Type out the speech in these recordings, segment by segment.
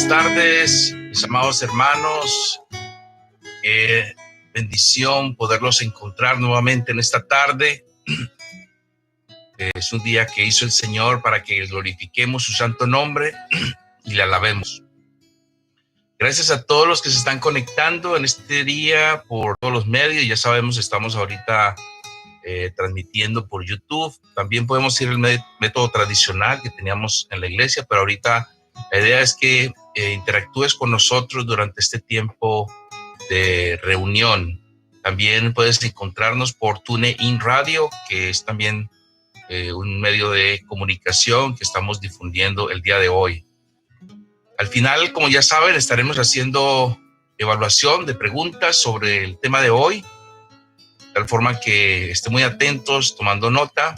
buenas tardes, mis amados hermanos. Qué bendición poderlos encontrar nuevamente en esta tarde. Es un día que hizo el Señor para que glorifiquemos su santo nombre y le alabemos. Gracias a todos los que se están conectando en este día por todos los medios. Ya sabemos, estamos ahorita transmitiendo por YouTube. También podemos ir el método tradicional que teníamos en la iglesia, pero ahorita la idea es que interactúes con nosotros durante este tiempo de reunión. También puedes encontrarnos por TuneIn Radio, que es también un medio de comunicación que estamos difundiendo el día de hoy. Al final, como ya saben, estaremos haciendo evaluación de preguntas sobre el tema de hoy, de tal forma que estén muy atentos, tomando nota.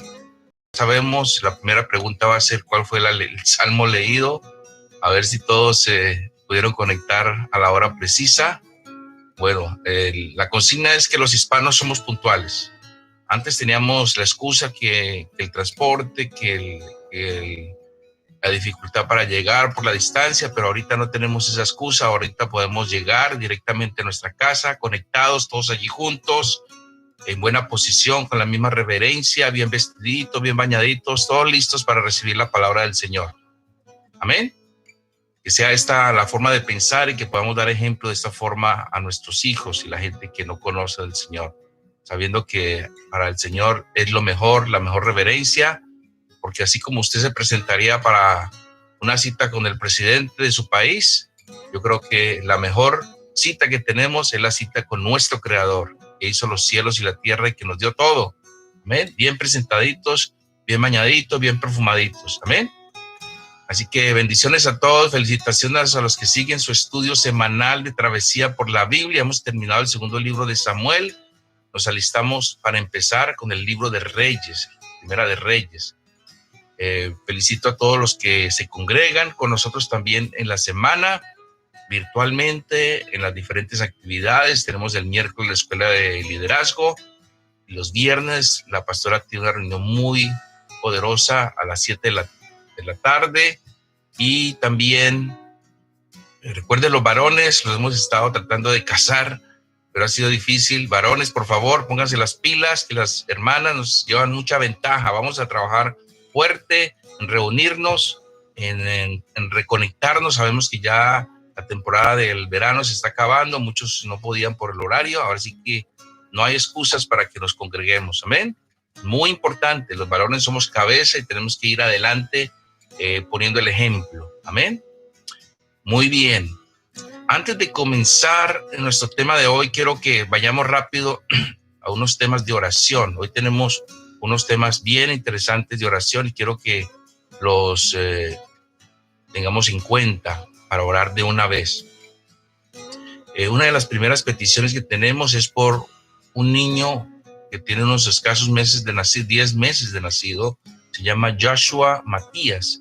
Sabemos, la primera pregunta va a ser cuál fue el salmo leído, a ver si todos se pudieron conectar a la hora precisa. Bueno, la consigna es que los hispanos somos puntuales. Antes teníamos la excusa que el transporte, la dificultad para llegar por la distancia, pero ahorita no tenemos esa excusa. Ahorita podemos llegar directamente a nuestra casa, conectados, todos allí juntos, en buena posición, con la misma reverencia, bien vestiditos, bien bañaditos, todos listos para recibir la palabra del Señor. Amén. Que sea esta la forma de pensar y que podamos dar ejemplo de esta forma a nuestros hijos y la gente que no conoce al Señor, sabiendo que para el Señor es lo mejor, la mejor reverencia, porque así como usted se presentaría para una cita con el presidente de su país, yo creo que la mejor cita que tenemos es la cita con nuestro Creador, que hizo los cielos y la tierra y que nos dio todo. Amén. Bien presentaditos, bien bañaditos, bien perfumaditos. Amén. Así que bendiciones a todos, felicitaciones a los que siguen su estudio semanal de travesía por la Biblia. Hemos terminado el segundo libro de Samuel. Nos alistamos para empezar con el libro de Reyes, Primera de Reyes. Felicito a todos los que se congregan con nosotros también en la semana, virtualmente, en las diferentes actividades. Tenemos el miércoles la escuela de liderazgo y los viernes la pastora tiene una reunión muy poderosa a las 7 de la tarde. Y también recuerden, los varones los hemos estado tratando de casar, pero ha sido difícil. Varones, por favor, pónganse las pilas, que las hermanas nos llevan mucha ventaja. Vamos a trabajar fuerte en reunirnos, en reconectarnos. Sabemos que ya la temporada del verano se está acabando, muchos no podían por el horario, ahora sí que no hay excusas para que nos congreguemos. Amén. Muy importante, los varones somos cabeza y tenemos que ir adelante poniendo el ejemplo. Amén. Muy bien. Antes de comenzar nuestro tema de hoy, quiero que vayamos rápido a unos temas de oración. Hoy tenemos unos temas bien interesantes de oración y quiero que los tengamos en cuenta para orar de una vez. Una de las primeras peticiones que tenemos es por un niño que tiene unos escasos meses de nacido, 10 meses de nacido. Se llama Joshua Matías.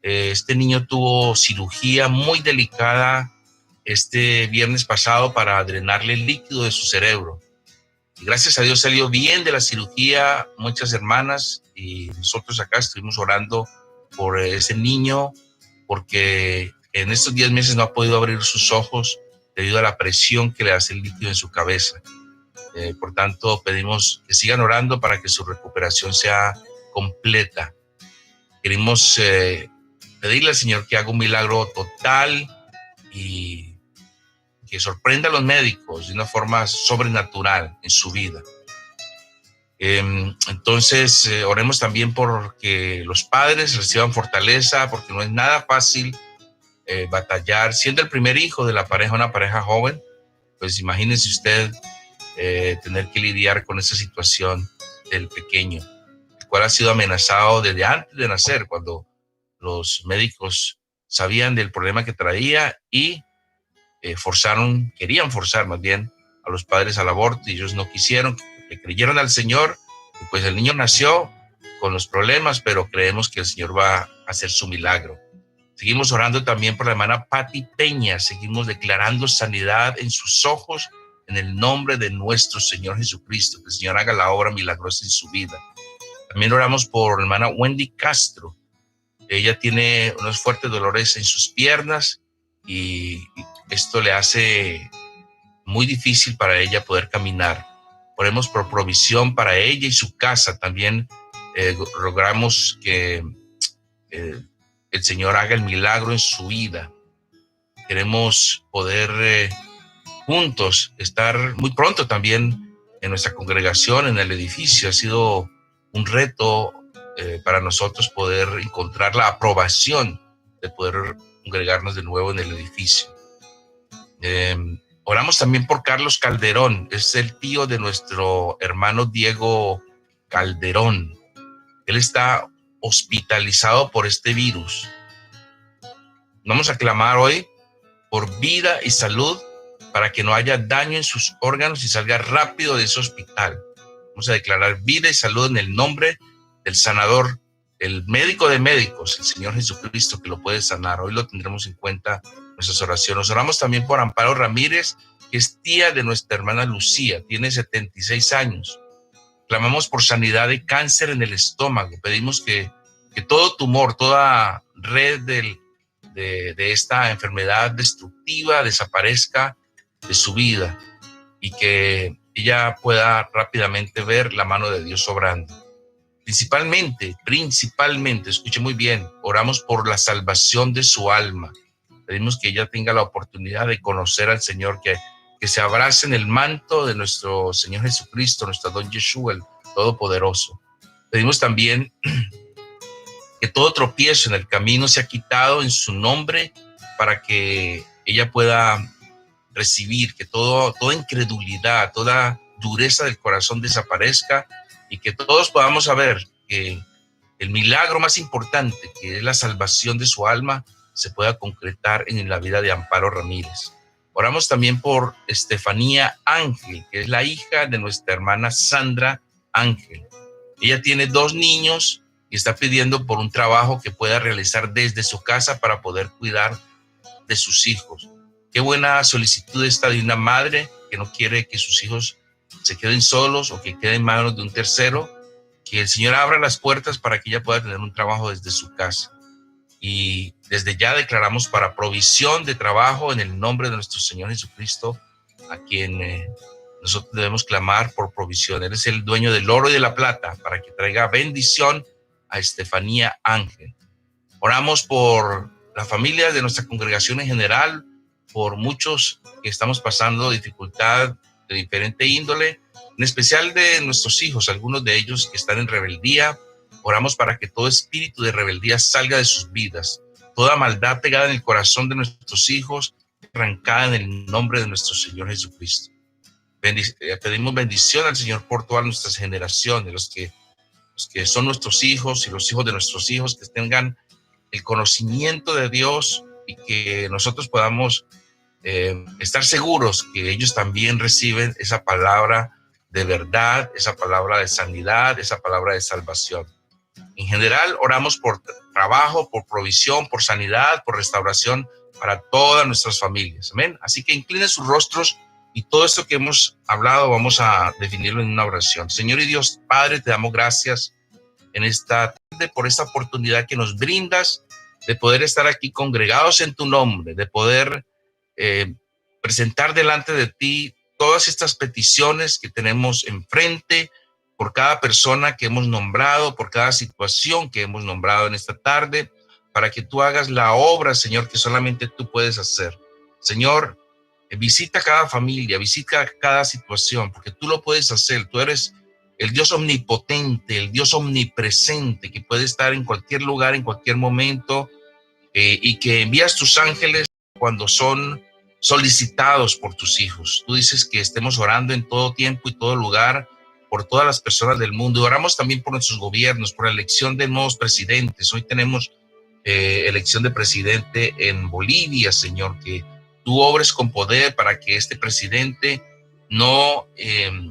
Este niño tuvo cirugía muy delicada este viernes pasado para drenarle el líquido de su cerebro. Y gracias a Dios salió bien de la cirugía. Muchas hermanas y nosotros acá estuvimos orando por ese niño porque en estos 10 meses no ha podido abrir sus ojos debido a la presión que le hace el líquido en su cabeza. Por tanto, pedimos que sigan orando para que su recuperación sea completa. Queremos pedirle al Señor que haga un milagro total y que sorprenda a los médicos de una forma sobrenatural en su vida. Entonces, oremos también por que los padres reciban fortaleza, porque no es nada fácil batallar. Siendo el primer hijo de la pareja, una pareja joven, pues imagínese usted tener que lidiar con esa situación del pequeño, el cual ha sido amenazado desde antes de nacer, cuando los médicos sabían del problema que traía y querían forzar más bien a los padres al aborto, y ellos no quisieron, le creyeron al Señor, y pues el niño nació con los problemas, pero creemos que el Señor va a hacer su milagro. Seguimos orando también por la hermana Patti Peña, seguimos declarando sanidad en sus ojos, en el nombre de nuestro Señor Jesucristo, que el Señor haga la obra milagrosa en su vida. También oramos por la hermana Wendy Castro. Ella tiene unos fuertes dolores en sus piernas y esto le hace muy difícil para ella poder caminar. Oremos por provisión para ella y su casa. También rogamos que el Señor haga el milagro en su vida. Queremos poder juntos estar muy pronto también en nuestra congregación, en el edificio. Ha sido un reto para nosotros poder encontrar la aprobación de poder congregarnos de nuevo en el edificio. Oramos también por Carlos Calderón, es el tío de nuestro hermano Diego Calderón. Él está hospitalizado por este virus. Vamos a clamar hoy por vida y salud para que no haya daño en sus órganos y salga rápido de ese hospital. Vamos a declarar vida y salud en el nombre del sanador, el médico de médicos, el Señor Jesucristo, que lo puede sanar. Hoy lo tendremos en cuenta en nuestras oraciones. Oramos también por Amparo Ramírez, que es tía de nuestra hermana Lucía, tiene 76 años. Clamamos por sanidad de cáncer en el estómago. Pedimos que todo tumor, toda red de esta enfermedad destructiva desaparezca de su vida y que ella pueda rápidamente ver la mano de Dios obrando. Principalmente, escuche muy bien, oramos por la salvación de su alma. Pedimos que ella tenga la oportunidad de conocer al Señor, que se abrace en el manto de nuestro Señor Jesucristo, nuestro Don Yeshua, el Todopoderoso. Pedimos también que todo tropiezo en el camino sea quitado en su nombre para que ella pueda recibir, que toda incredulidad, toda dureza del corazón desaparezca y que todos podamos saber que el milagro más importante, que es la salvación de su alma, se pueda concretar en la vida de Amparo Ramírez. Oramos también por Estefanía Ángel, que es la hija de nuestra hermana Sandra Ángel. Ella tiene 2 niños y está pidiendo por un trabajo que pueda realizar desde su casa para poder cuidar de sus hijos. Qué buena solicitud esta de una madre que no quiere que sus hijos se queden solos o que queden en manos de un tercero, que el Señor abra las puertas para que ella pueda tener un trabajo desde su casa. Y desde ya declaramos para provisión de trabajo en el nombre de nuestro Señor Jesucristo, a quien nosotros debemos clamar por provisión. Él es el dueño del oro y de la plata, para que traiga bendición a Estefanía Ángel. Oramos por la familia de nuestra congregación en general, por muchos que estamos pasando dificultad de diferente índole, en especial de nuestros hijos, algunos de ellos que están en rebeldía. Oramos para que todo espíritu de rebeldía salga de sus vidas, toda maldad pegada en el corazón de nuestros hijos, arrancada en el nombre de nuestro Señor Jesucristo. Pedimos bendición al Señor por todas nuestras generaciones, los que son nuestros hijos y los hijos de nuestros hijos, que tengan el conocimiento de Dios y que nosotros podamos estar seguros que ellos también reciben esa palabra de verdad, esa palabra de sanidad, esa palabra de salvación. En general, oramos por trabajo, por provisión, por sanidad, por restauración para todas nuestras familias. Amén. Así que inclinen sus rostros y todo esto que hemos hablado vamos a definirlo en una oración. Señor y Dios Padre, te damos gracias en esta tarde por esta oportunidad que nos brindas de poder estar aquí congregados en tu nombre, de poder presentar delante de ti todas estas peticiones que tenemos enfrente, por cada persona que hemos nombrado, por cada situación que hemos nombrado en esta tarde, para que tú hagas la obra, Señor, que solamente tú puedes hacer. Señor, visita cada familia, visita cada situación, porque tú lo puedes hacer. Tú eres el Dios omnipotente, el Dios omnipresente, que puede estar en cualquier lugar, en cualquier momento, y que envías tus ángeles cuando son solicitados por tus hijos. Tú dices que estemos orando en todo tiempo y todo lugar por todas las personas del mundo. Y oramos también por nuestros gobiernos, por la elección de nuevos presidentes. Hoy tenemos elección de presidente en Bolivia, Señor, que tú obres con poder para que este presidente no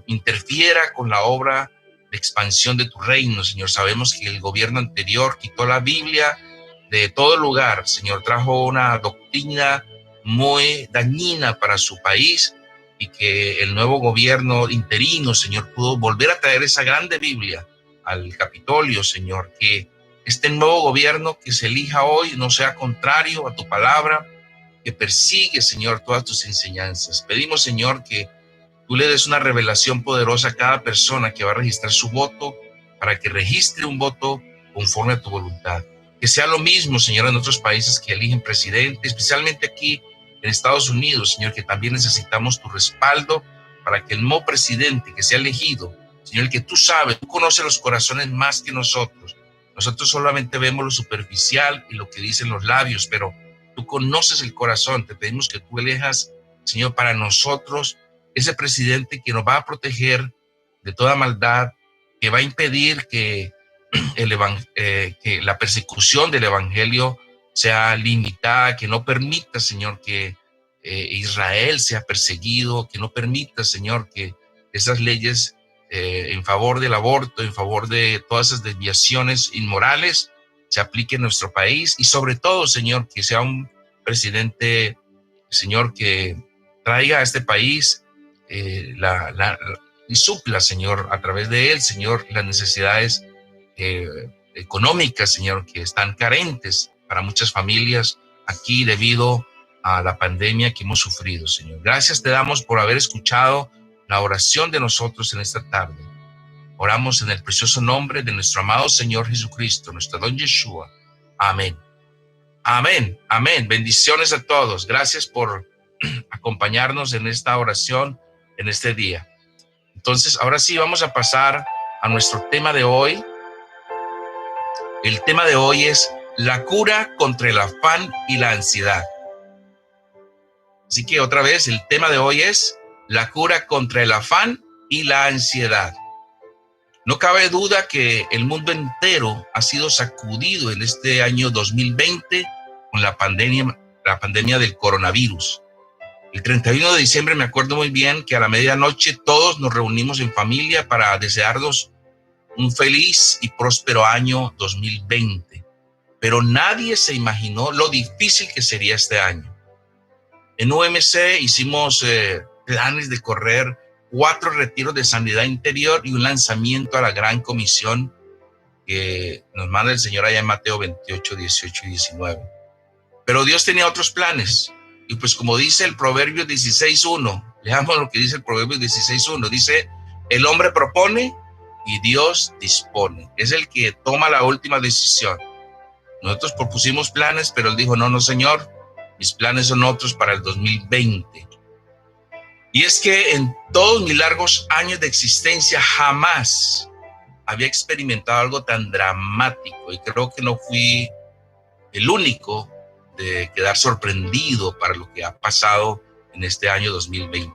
interfiera con la obra de expansión de tu reino, Señor. Sabemos que el gobierno anterior quitó la Biblia de todo lugar, Señor, trajo una doctrina muy dañina para su país, y que el nuevo gobierno interino, Señor, pudo volver a traer esa grande Biblia al Capitolio, Señor. Que este nuevo gobierno que se elija hoy no sea contrario a tu palabra, que persigue, Señor, todas tus enseñanzas. Pedimos, Señor, que tú le des una revelación poderosa a cada persona que va a registrar su voto, para que registre un voto conforme a tu voluntad. Que sea lo mismo, Señor, en otros países que eligen presidente, especialmente aquí en Estados Unidos, Señor, que también necesitamos tu respaldo para que el nuevo presidente que sea elegido, Señor, el que tú sabes, tú conoces los corazones más que nosotros. Nosotros solamente vemos lo superficial y lo que dicen los labios, pero tú conoces el corazón. Te pedimos que tú elijas, Señor, para nosotros ese presidente que nos va a proteger de toda maldad, que va a impedir que que la persecución del evangelio sea limitada, que no permita, Señor, que Israel sea perseguido, que no permita, Señor, que esas leyes en favor del aborto, en favor de todas esas desviaciones inmorales se apliquen en nuestro país, y sobre todo, Señor, que sea un presidente, Señor, que traiga a este país y supla, Señor, a través de él, Señor, las necesidades económicas, Señor, que están carentes para muchas familias aquí debido a la pandemia que hemos sufrido, Señor. Gracias te damos por haber escuchado la oración de nosotros en esta tarde. Oramos en el precioso nombre de nuestro amado Señor Jesucristo, nuestro Don Yeshua. Amén. Amén. Amén. Bendiciones a todos. Gracias por acompañarnos en esta oración en este día. Entonces, ahora sí vamos a pasar a nuestro tema de hoy. El tema de hoy es la cura contra el afán y la ansiedad. Así que otra vez, el tema de hoy es la cura contra el afán y la ansiedad. No cabe duda que el mundo entero ha sido sacudido en este año 2020 con la pandemia del coronavirus. El 31 de diciembre me acuerdo muy bien que a la medianoche todos nos reunimos en familia para desearnos un feliz y próspero año 2020. Pero nadie se imaginó lo difícil que sería este año. En UMC hicimos planes de correr 4 retiros de sanidad interior y un lanzamiento a la gran comisión que nos manda el Señor allá en Mateo 28, 18 y 19. Pero Dios tenía otros planes. Y pues como dice el Proverbio 16.1, leamos lo que dice el Proverbio 16.1, dice, el hombre propone y Dios dispone. Es el que toma la última decisión. Nosotros propusimos planes, pero él dijo, no, Señor, mis planes son otros para el 2020. Y es que en todos mis largos años de existencia jamás había experimentado algo tan dramático, y creo que no fui el único de quedar sorprendido para lo que ha pasado en este año 2020.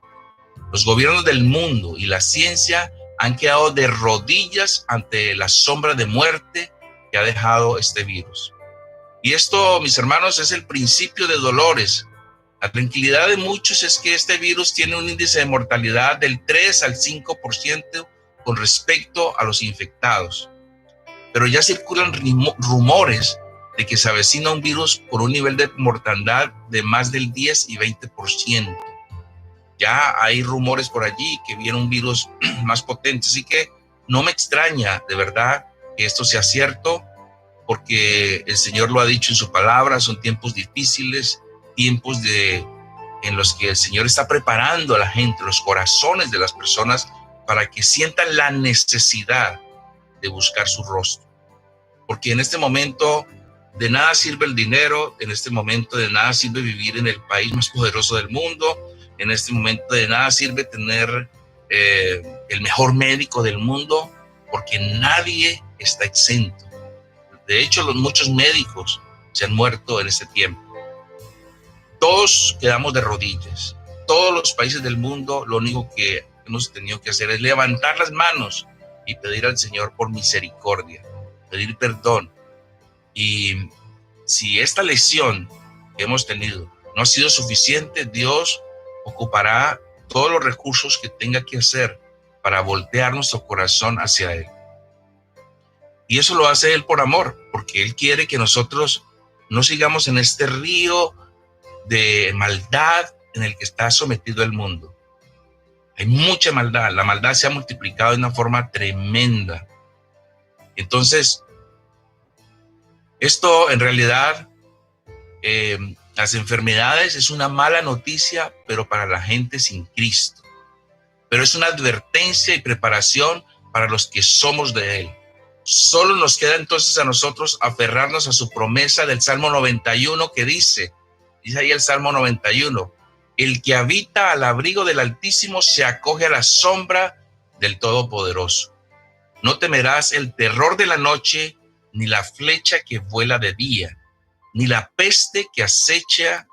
Los gobiernos del mundo y la ciencia han quedado de rodillas ante la sombra de muerte que ha dejado este virus. Y esto, mis hermanos, es el principio de dolores. La tranquilidad de muchos es que este virus tiene un índice de mortalidad del 3 al 5% con respecto a los infectados. Pero ya circulan rumores de que se avecina un virus con un nivel de mortandad de más del 10 y 20%. Ya hay rumores por allí que viene un virus más potente, así que no me extraña de verdad que esto sea cierto, porque el Señor lo ha dicho en su palabra. Son tiempos difíciles, tiempos en los que el Señor está preparando a la gente, los corazones de las personas, para que sientan la necesidad de buscar su rostro. Porque en este momento de nada sirve el dinero, en este momento de nada sirve vivir en el país más poderoso del mundo, en este momento de nada sirve tener el mejor médico del mundo, porque nadie está exento. De hecho, muchos médicos se han muerto en este tiempo. Todos quedamos de rodillas. Todos los países del mundo, lo único que hemos tenido que hacer es levantar las manos y pedir al Señor por misericordia, pedir perdón. Y si esta lección que hemos tenido no ha sido suficiente, Dios ocupará todos los recursos que tenga que hacer para voltear nuestro corazón hacia Él. Y eso lo hace Él por amor, porque Él quiere que nosotros no sigamos en este río de maldad en el que está sometido el mundo. Hay mucha maldad. La maldad se ha multiplicado de una forma tremenda. Entonces, esto en realidad Las enfermedades es una mala noticia, pero para la gente sin Cristo. Pero es una advertencia y preparación para los que somos de Él. Solo nos queda entonces a nosotros aferrarnos a su promesa del Salmo 91 que dice ahí el Salmo 91, el que habita al abrigo del Altísimo se acoge a la sombra del Todopoderoso. No temerás el terror de la noche, ni la flecha que vuela de día, ni la peste que acecha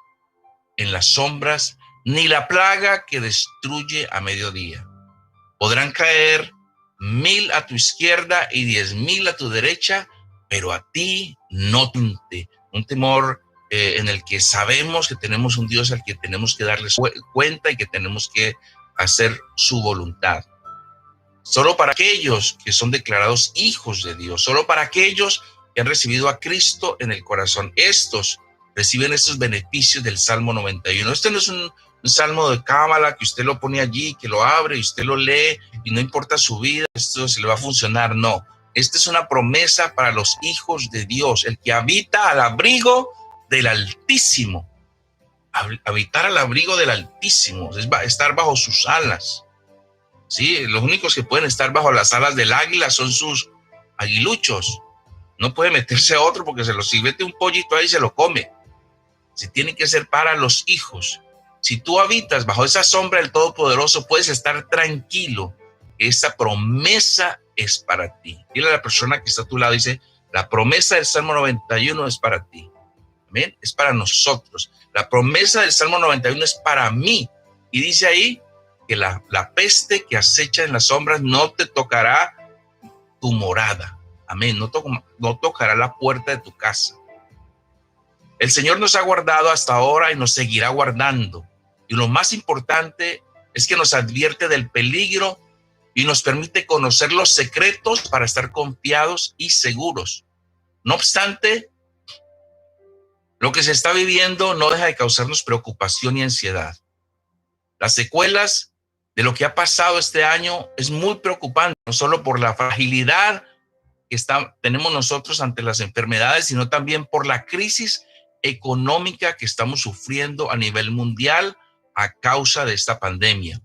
en las sombras, ni la plaga que destruye a mediodía. Podrán caer 1000 a tu izquierda y 10,000 a tu derecha, pero a ti no te. Un temor en el que sabemos que tenemos un Dios al que tenemos que darle cuenta y que tenemos que hacer su voluntad. Solo para aquellos que son declarados hijos de Dios, solo para aquellos que han recibido a Cristo en el corazón, estos reciben estos beneficios del Salmo 91. Este no es un salmo de cábala que usted lo pone allí, que lo abre y usted lo lee y no importa su vida, esto se le va a funcionar. No, esta es una promesa para los hijos de Dios, el que habita al abrigo del Altísimo. Habitar al abrigo del Altísimo es estar bajo sus alas. Sí, los únicos que pueden estar bajo las alas del águila son sus aguiluchos. No puede meterse a otro porque si mete un pollito ahí se lo come. Si tiene que ser para los hijos. Si tú habitas bajo esa sombra del Todopoderoso, puedes estar tranquilo. Esa promesa es para ti. Dile a la persona que está a tu lado, dice, la promesa del Salmo 91 es para ti. Amén. Es para nosotros. La promesa del Salmo 91 es para mí. Y dice ahí que la peste que acecha en las sombras no te tocará tu morada. Amén. No tocará la puerta de tu casa. El Señor nos ha guardado hasta ahora y nos seguirá guardando. Y lo más importante es que nos advierte del peligro y nos permite conocer los secretos para estar confiados y seguros. No obstante, lo que se está viviendo no deja de causarnos preocupación y ansiedad. Las secuelas de lo que ha pasado este año es muy preocupante, no solo por la fragilidad que tenemos nosotros ante las enfermedades, sino también por la crisis económica que estamos sufriendo a nivel mundial a causa de esta pandemia.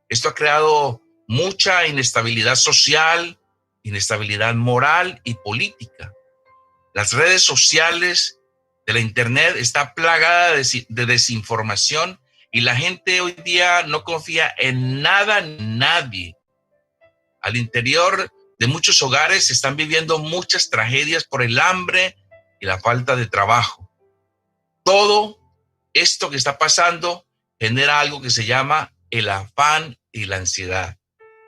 Esto ha creado mucha inestabilidad social, inestabilidad moral y política. Las redes sociales de la internet está plagada de desinformación y la gente hoy día no confía en nada ni nadie. Al interior de muchos hogares se están viviendo muchas tragedias por el hambre y la falta de trabajo. Todo esto que está pasando genera algo que se llama el afán y la ansiedad.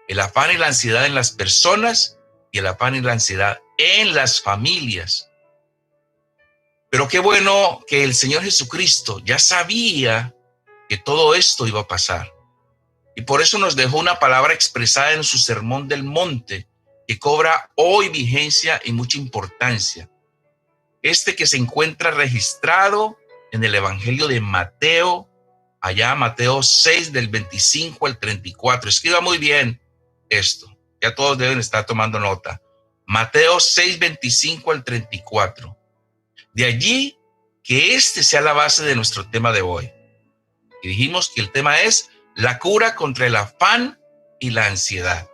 El afán y la ansiedad en las personas y el afán y la ansiedad en las familias. Pero qué bueno que el Señor Jesucristo ya sabía que todo esto iba a pasar. Y por eso nos dejó una palabra expresada en su Sermón del Monte que cobra hoy vigencia y mucha importancia. Este que se encuentra registrado en el Evangelio de Mateo, allá Mateo 6 del 25 al 34. Escriba muy bien esto. Ya todos deben estar tomando nota. Mateo 6, 25 al 34. De allí que este sea la base de nuestro tema de hoy. Y dijimos que el tema es la cura contra el afán y la ansiedad.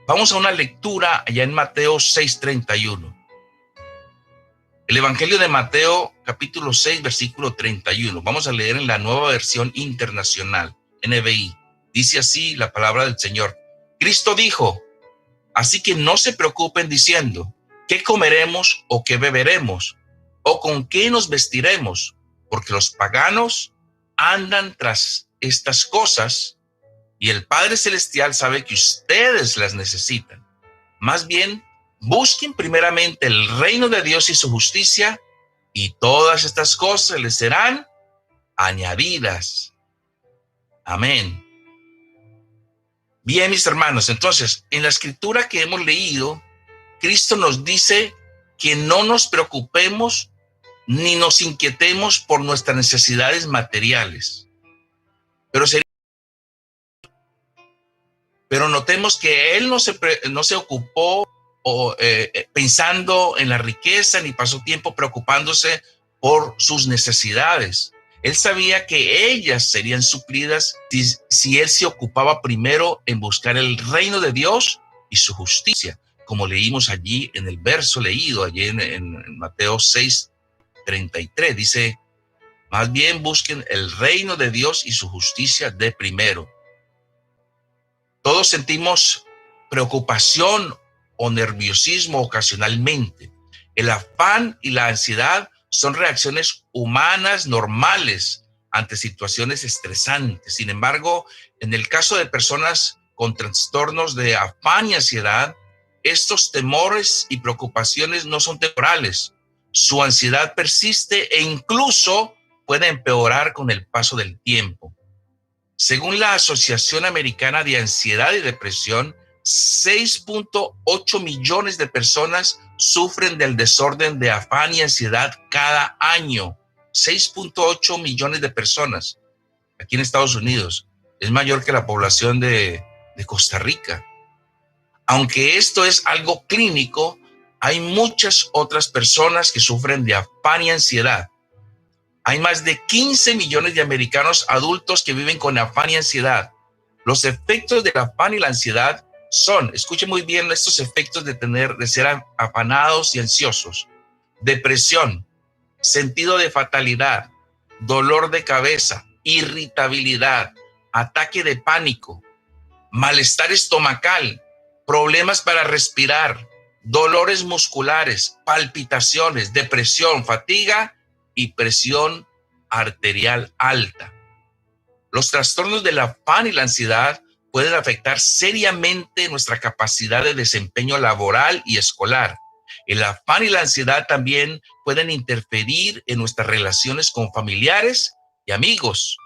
Vamos a una lectura allá en Mateo 6:31. El Evangelio de Mateo, capítulo 6, versículo 31. Vamos a leer en la Nueva Versión Internacional, NBI. Dice así la palabra del Señor. Cristo dijo, así que no se preocupen diciendo, ¿qué comeremos o qué beberemos? ¿O con qué nos vestiremos? Porque los paganos andan tras estas cosas y el Padre Celestial sabe que ustedes las necesitan. Más bien, busquen primeramente el reino de Dios y su justicia y todas estas cosas les serán añadidas. Amén. Bien, mis hermanos, entonces, en la escritura que hemos leído, Cristo nos dice que no nos preocupemos ni nos inquietemos por nuestras necesidades materiales. Pero notemos que Él no se ocupó pensando en la riqueza, ni pasó tiempo preocupándose por sus necesidades. Él sabía que ellas serían suplidas si él se ocupaba primero en buscar el reino de Dios y su justicia, como leímos allí en el verso leído, allí en Mateo 6:33. Dice, más bien busquen el reino de Dios y su justicia de primero. Todos sentimos preocupación o nerviosismo ocasionalmente. El afán y la ansiedad son reacciones humanas normales ante situaciones estresantes. Sin embargo, en el caso de personas con trastornos de afán y ansiedad, estos temores y preocupaciones no son temporales. Su ansiedad persiste e incluso puede empeorar con el paso del tiempo. Según la Asociación Americana de Ansiedad y Depresión, 6.8 millones de personas sufren del desorden de afán y ansiedad cada año. 6.8 millones de personas aquí en Estados Unidos. Es mayor que la población de Costa Rica. Aunque esto es algo clínico, hay muchas otras personas que sufren de afán y ansiedad. Hay más de 15 millones de americanos adultos que viven con afán y ansiedad. Los efectos del afán y la ansiedad son, escuchen muy bien estos efectos de ser afanados y ansiosos: depresión, sentido de fatalidad, dolor de cabeza, irritabilidad, ataque de pánico, malestar estomacal, problemas para respirar, dolores musculares, palpitaciones, depresión, fatiga y presión arterial alta. Los trastornos del afán y la ansiedad pueden afectar seriamente nuestra capacidad de desempeño laboral y escolar. El afán y la ansiedad también pueden interferir en nuestras relaciones con familiares y amigos.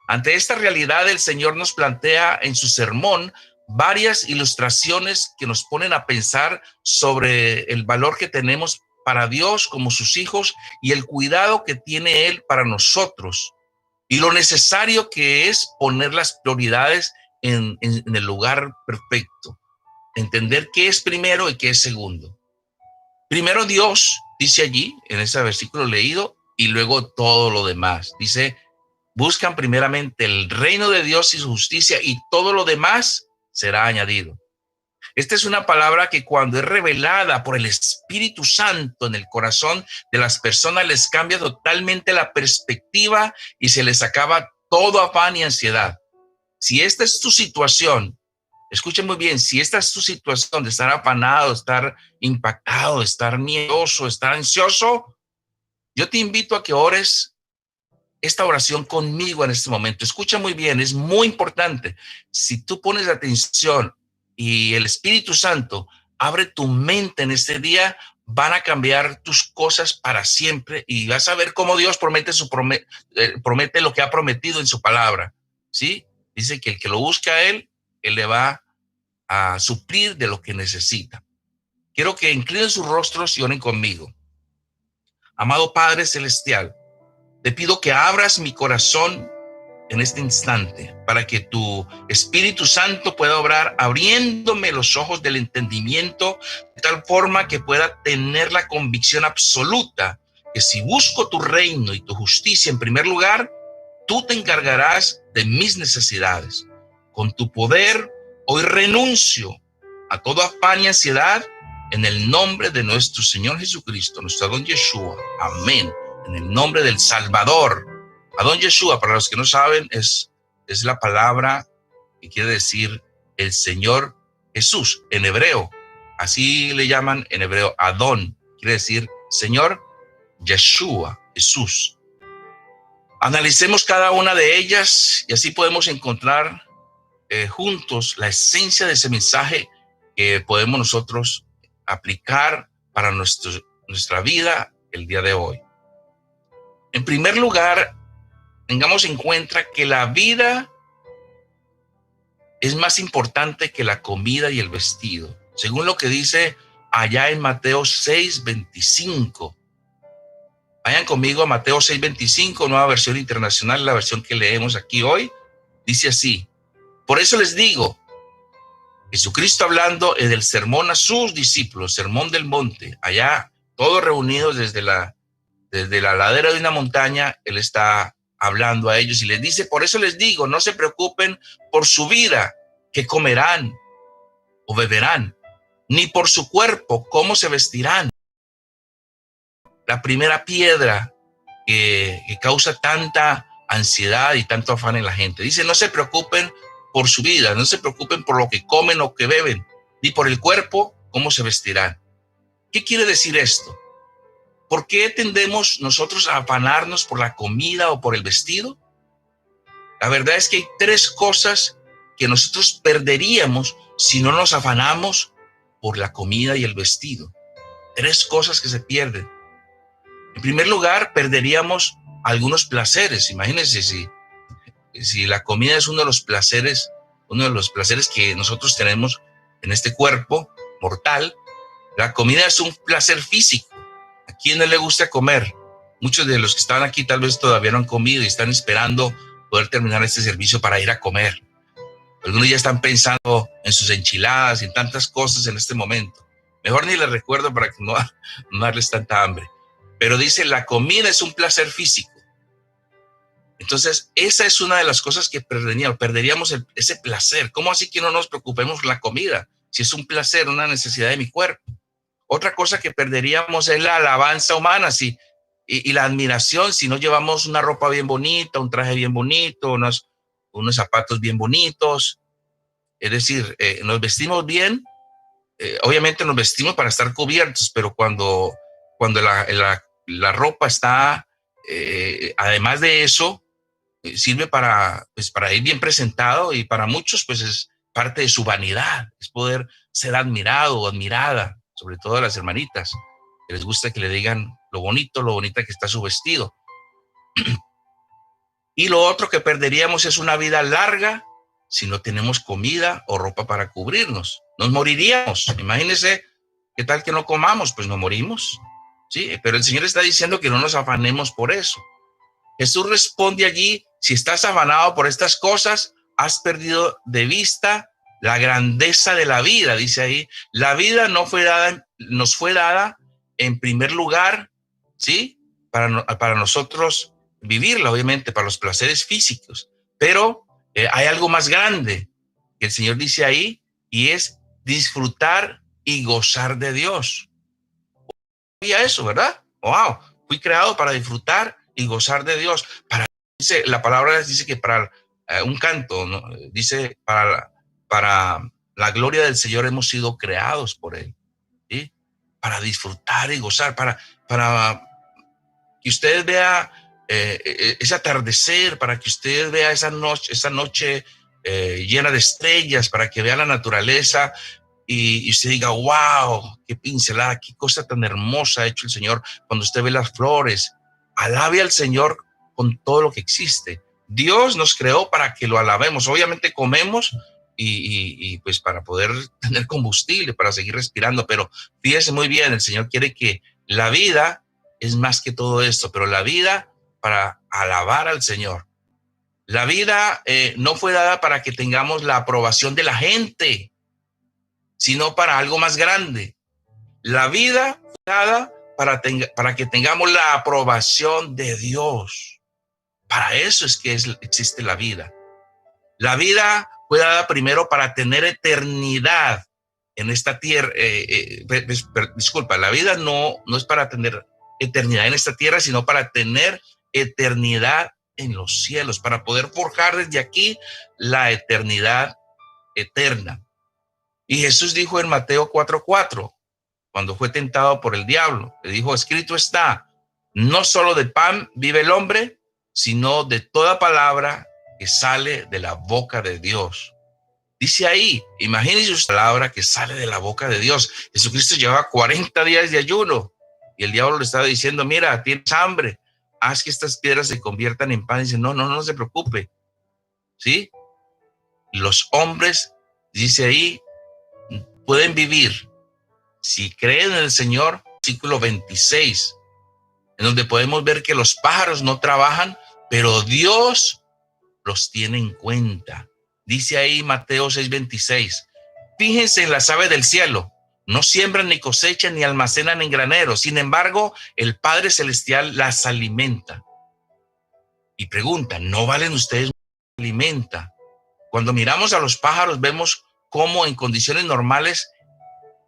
Ante esta realidad, el Señor nos plantea en su sermón varias ilustraciones que nos ponen a pensar sobre el valor que tenemos para Dios como sus hijos y el cuidado que tiene Él para nosotros y lo necesario que es poner las prioridades en el lugar perfecto. Entender qué es primero y qué es segundo. Primero Dios, dice allí en ese versículo leído, y luego todo lo demás. Dice, buscan primeramente el reino de Dios y su justicia y todo lo demás será añadido. Esta es una palabra que cuando es revelada por el Espíritu Santo en el corazón de las personas les cambia totalmente la perspectiva y se les acaba todo afán y ansiedad. Si esta es tu situación, escuchen muy bien, si esta es tu situación de estar afanado, estar impactado, estar miedoso, estar ansioso, yo te invito a que ores esta oración conmigo en este momento. Escucha muy bien, es muy importante. Si tú pones atención y el Espíritu Santo abre tu mente en este día, van a cambiar tus cosas para siempre y vas a ver cómo Dios promete lo que ha prometido en su palabra. ¿Sí? Dice que el que lo busca a Él le va a suplir de lo que necesita. Quiero que inclinen sus rostros y oren conmigo. Amado Padre Celestial, te pido que abras mi corazón en este instante para que tu Espíritu Santo pueda obrar abriéndome los ojos del entendimiento de tal forma que pueda tener la convicción absoluta que si busco tu reino y tu justicia en primer lugar, tú te encargarás de mis necesidades. Con tu poder, hoy renuncio a toda afán y ansiedad en el nombre de nuestro Señor Jesucristo, nuestro Adón Yeshua. Amén. En el nombre del Salvador. Adón Yeshua, para los que no saben, es la palabra que quiere decir el Señor Jesús en hebreo. Así le llaman en hebreo Adón. Quiere decir Señor Yeshua, Jesús. Analicemos cada una de ellas y así podemos encontrar juntos la esencia de ese mensaje que podemos nosotros aplicar para nuestra vida el día de hoy. En primer lugar, tengamos en cuenta que la vida es más importante que la comida y el vestido, según lo que dice allá en Mateo 6:25. Vayan conmigo a Mateo 6:25, nueva versión internacional, la versión que leemos aquí hoy. Dice así: por eso les digo, Jesucristo hablando en el sermón a sus discípulos, sermón del monte, allá todos reunidos desde la Desde la ladera de una montaña, Él está hablando a ellos y les dice, por eso les digo, no se preocupen por su vida, qué comerán o beberán, ni por su cuerpo, cómo se vestirán. La primera piedra que causa tanta ansiedad y tanto afán en la gente. Dice, no se preocupen por su vida, no se preocupen por lo que comen o que beben, ni por el cuerpo, cómo se vestirán. ¿Qué quiere decir esto? ¿Por qué tendemos nosotros a afanarnos por la comida o por el vestido? La verdad es que hay tres cosas que nosotros perderíamos si no nos afanamos por la comida y el vestido. Tres cosas que se pierden. En primer lugar, perderíamos algunos placeres. Imagínense si la comida es uno de los placeres que nosotros tenemos en este cuerpo mortal. La comida es un placer físico. ¿A quién no le gusta comer? Muchos de los que están aquí tal vez todavía no han comido y están esperando poder terminar este servicio para ir a comer. Algunos ya están pensando en sus enchiladas y en tantas cosas en este momento. Mejor ni les recuerdo para que no darles tanta hambre. Pero dice, la comida es un placer físico. Entonces, esa es una de las cosas que perderíamos ese placer. ¿Cómo así que no nos preocupemos por la comida? Si es un placer, una necesidad de mi cuerpo. Otra cosa que perderíamos es la alabanza humana y la admiración si no llevamos una ropa bien bonita, un traje bien bonito, unos zapatos bien bonitos. Es decir, nos vestimos bien, obviamente nos vestimos para estar cubiertos, pero cuando la ropa está, además de eso, sirve para ir bien presentado y para muchos pues es parte de su vanidad, es poder ser admirado o admirada. Sobre todo a las hermanitas, que les gusta que le digan lo bonita que está su vestido. Y lo otro que perderíamos es una vida larga si no tenemos comida o ropa para cubrirnos. Nos moriríamos. Imagínense, ¿qué tal que no comamos? Pues nos morimos. Sí, pero el Señor está diciendo que no nos afanemos por eso. Jesús responde allí, si estás afanado por estas cosas, has perdido de vista la grandeza de la vida, dice ahí. La vida nos fue dada en primer lugar, ¿sí? Para nosotros vivirla, obviamente, para los placeres físicos. Pero hay algo más grande que el Señor dice ahí y es disfrutar y gozar de Dios. Y eso, ¿verdad? Wow, fui creado para disfrutar y gozar de Dios. La palabra dice que para un canto, ¿no? Dice para la gloria del Señor hemos sido creados por Él, ¿sí? Para disfrutar y gozar, para que usted vea ese atardecer, para que usted vea esa noche llena de estrellas, para que vea la naturaleza y usted diga, wow, qué pincelada, qué cosa tan hermosa ha hecho el Señor cuando usted ve las flores. Alabe al Señor con todo lo que existe. Dios nos creó para que lo alabemos. Obviamente comemos y pues para poder tener combustible, para seguir respirando, pero fíjese muy bien, el Señor quiere que la vida es más que todo esto, pero la vida para alabar al Señor. La vida no fue dada para que tengamos la aprobación de la gente, sino para algo más grande. La vida fue dada para que tengamos la aprobación de Dios. Para eso es que existe la vida. La vida fue dada primero para tener eternidad en esta tierra. Disculpa, la vida no es para tener eternidad en esta tierra, sino para tener eternidad en los cielos, para poder forjar desde aquí la eternidad eterna. Y Jesús dijo en Mateo 4:4, cuando fue tentado por el diablo, le dijo, escrito está, no solo de pan vive el hombre, sino de toda palabra que sale de la boca de Dios. Dice ahí, imagínense una palabra que sale de la boca de Dios. Jesucristo llevaba 40 días de ayuno y el diablo le estaba diciendo, mira, tienes hambre, haz que estas piedras se conviertan en pan. Y dice, no se preocupe. ¿Sí? Los hombres, dice ahí, pueden vivir si creen en el Señor. Versículo 26, en donde podemos ver que los pájaros no trabajan, pero Dios los tiene en cuenta. Dice ahí Mateo 6:26, fíjense en las aves del cielo, No siembran ni cosechan ni almacenan en graneros. Sin embargo, el Padre Celestial las alimenta. Y pregunta, ¿no valen ustedes alimenta? Cuando miramos a los pájaros, vemos cómo en condiciones normales,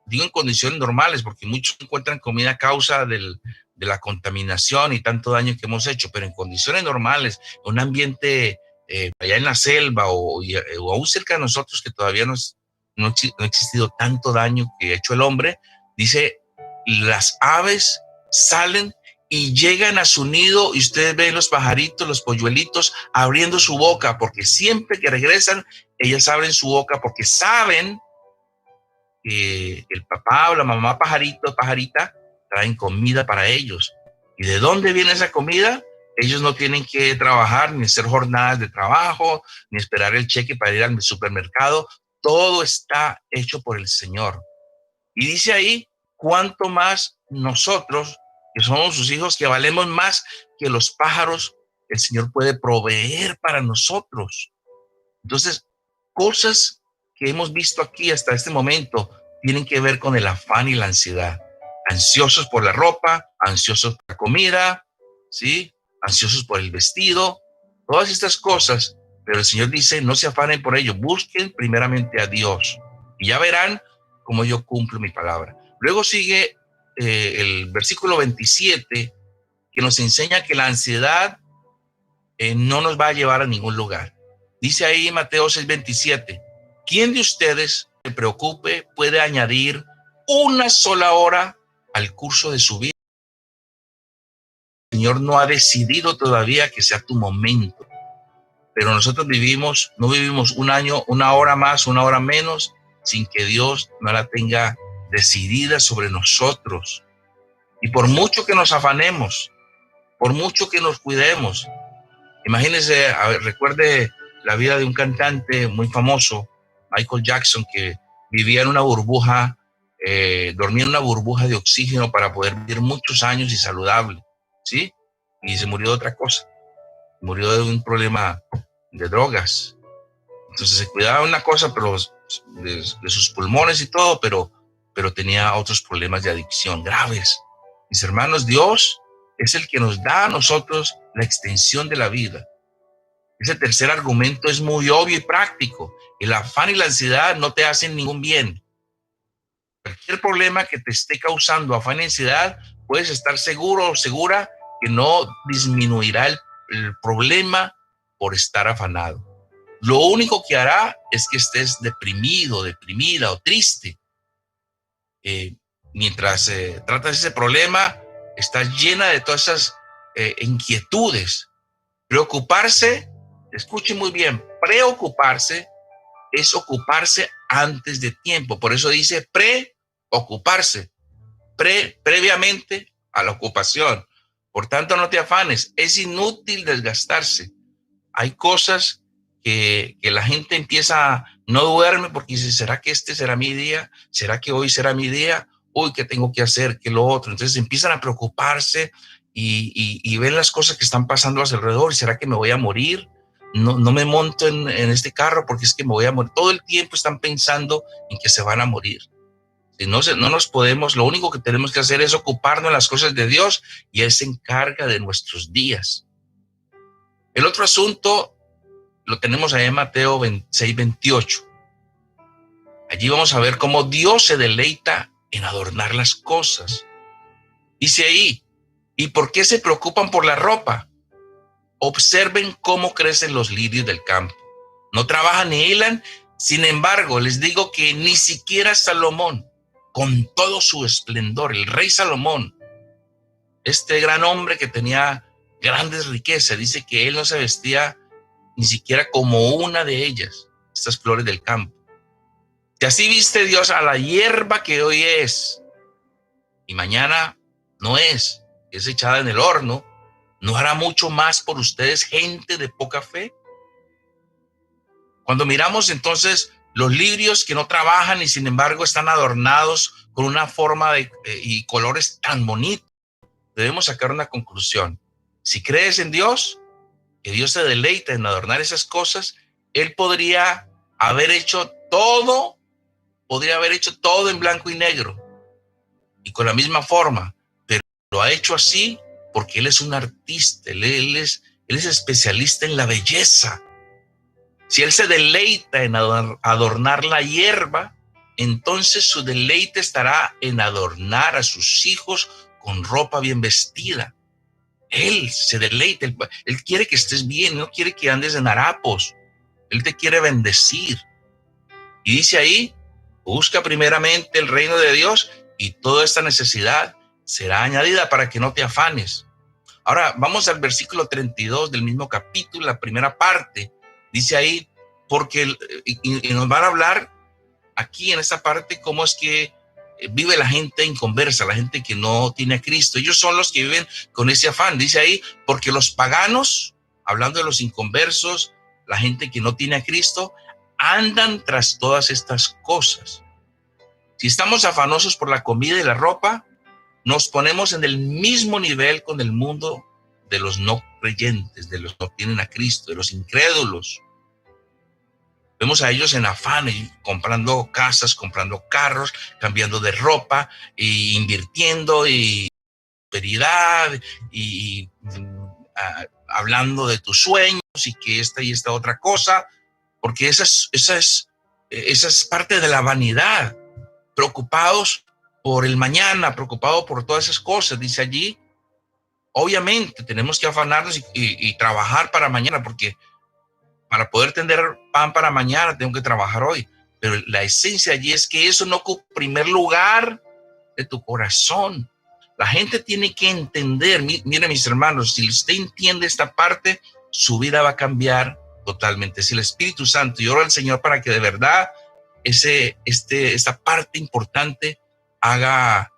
digo en condiciones normales, porque muchos encuentran comida a causa de la contaminación y tanto daño que hemos hecho, pero en condiciones normales, un ambiente allá en la selva o aún cerca de nosotros que todavía no ha existido tanto daño que ha hecho el hombre, dice, las aves salen y llegan a su nido y ustedes ven los pajaritos, los polluelitos abriendo su boca, porque siempre que regresan, ellas abren su boca porque saben que el papá o la mamá pajarito, pajarita, traen comida para ellos. ¿Y de dónde viene esa comida? Ellos no tienen que trabajar, ni hacer jornadas de trabajo, ni esperar el cheque para ir al supermercado. Todo está hecho por el Señor. Y dice ahí, cuánto más nosotros, que somos sus hijos, que valemos más que los pájaros, el Señor puede proveer para nosotros. Entonces, cosas que hemos visto aquí hasta este momento tienen que ver con el afán y la ansiedad. Ansiosos por la ropa, ansiosos por la comida, ¿sí? Ansiosos por el vestido, todas estas cosas. Pero el Señor dice, no se afanen por ello, busquen primeramente a Dios y ya verán cómo yo cumplo mi palabra. Luego sigue el versículo 27, que nos enseña que la ansiedad no nos va a llevar a ningún lugar. Dice ahí Mateo 6:27, ¿quién de ustedes se preocupe puede añadir una sola hora al curso de su vida? El Señor no ha decidido todavía que sea tu momento, pero nosotros no vivimos un año, una hora más, una hora menos, sin que Dios no la tenga decidida sobre nosotros. Y por mucho que nos afanemos, por mucho que nos cuidemos, imagínense, recuerde la vida de un cantante muy famoso, Michael Jackson, que vivía en una burbuja, dormía en una burbuja de oxígeno para poder vivir muchos años y saludable, ¿sí? Y se murió de otra cosa, murió de un problema de drogas. Entonces se cuidaba de una cosa, pero de sus pulmones y todo, pero tenía otros problemas de adicción graves. Mis hermanos, Dios es el que nos da a nosotros la extensión de la vida. Ese tercer argumento es muy obvio y práctico. El afán y la ansiedad no te hacen ningún bien. Cualquier problema que te esté causando afán y ansiedad, puedes estar seguro o segura que no disminuirá el problema por estar afanado. Lo único que hará es que estés deprimido, deprimida o triste. Mientras tratas ese problema, estás llena de todas esas inquietudes. Preocuparse, escuche muy bien, preocuparse es ocuparse antes de tiempo. Por eso dice preocuparse, previamente a la ocupación. Por tanto, no te afanes, es inútil desgastarse. Hay cosas que la gente empieza, no duerme porque dice, ¿será que este será mi día? ¿Será que hoy será mi día? Uy, ¿qué tengo que hacer? ¿Qué lo otro? Entonces empiezan a preocuparse y ven las cosas que están pasando a su alrededor. ¿Será que me voy a morir? No me monto en este carro porque es que me voy a morir. Todo el tiempo están pensando en que se van a morir. Si no nos podemos, lo único que tenemos que hacer es ocuparnos de las cosas de Dios y Él se encarga de nuestros días. El otro asunto lo tenemos ahí en Mateo 6:28. Allí vamos a ver cómo Dios se deleita en adornar las cosas. Dice ahí, ¿y por qué se preocupan por la ropa? Observen cómo crecen los lirios del campo. No trabajan ni hilan. Sin embargo, les digo que ni siquiera Salomón, con todo su esplendor, el rey Salomón, este gran hombre que tenía grandes riquezas, dice que él no se vestía ni siquiera como una de ellas, estas flores del campo. Si así viste Dios a la hierba que hoy es y mañana no es echada en el horno, ¿no hará mucho más por ustedes, gente de poca fe? Cuando miramos entonces los lirios que no trabajan y sin embargo están adornados con una forma y colores tan bonitos, debemos sacar una conclusión. Si crees en Dios, que Dios se deleita en adornar esas cosas, Él podría haber hecho todo en blanco y negro. y con la misma forma, pero lo ha hecho así porque Él es un artista, Él es especialista en la belleza. Si Él se deleita en adornar la hierba, entonces su deleite estará en adornar a sus hijos con ropa bien vestida. Él se deleita, Él quiere que estés bien, no quiere que andes en harapos. Él te quiere bendecir. Y dice ahí, busca primeramente el reino de Dios y toda esta necesidad será añadida para que no te afanes. Ahora vamos al versículo 32 del mismo capítulo, la primera parte. Dice ahí, porque y nos van a hablar aquí en esta parte cómo es que vive la gente inconversa, la gente que no tiene a Cristo. Ellos son los que viven con ese afán. Dice ahí, porque los paganos, hablando de los inconversos, la gente que no tiene a Cristo, andan tras todas estas cosas. Si estamos afanosos por la comida y la ropa, nos ponemos en el mismo nivel con el mundo de los no creyentes, de los que no tienen a Cristo, de los incrédulos. Vemos a ellos en afán, comprando casas, comprando carros, cambiando de ropa, e invirtiendo y prosperidad y hablando de tus sueños y que esta y esta otra cosa, porque esa es parte de la vanidad. Preocupados por el mañana, preocupados por todas esas cosas, dice allí. Obviamente tenemos que afanarnos y trabajar para mañana, porque para poder tener pan para mañana tengo que trabajar hoy. Pero la esencia allí es que eso no ocupa primer lugar de tu corazón. La gente tiene que entender, mire mis hermanos, si usted entiende esta parte, su vida va a cambiar totalmente. Si el Espíritu Santo, y oro al Señor para que de verdad esta parte importante haga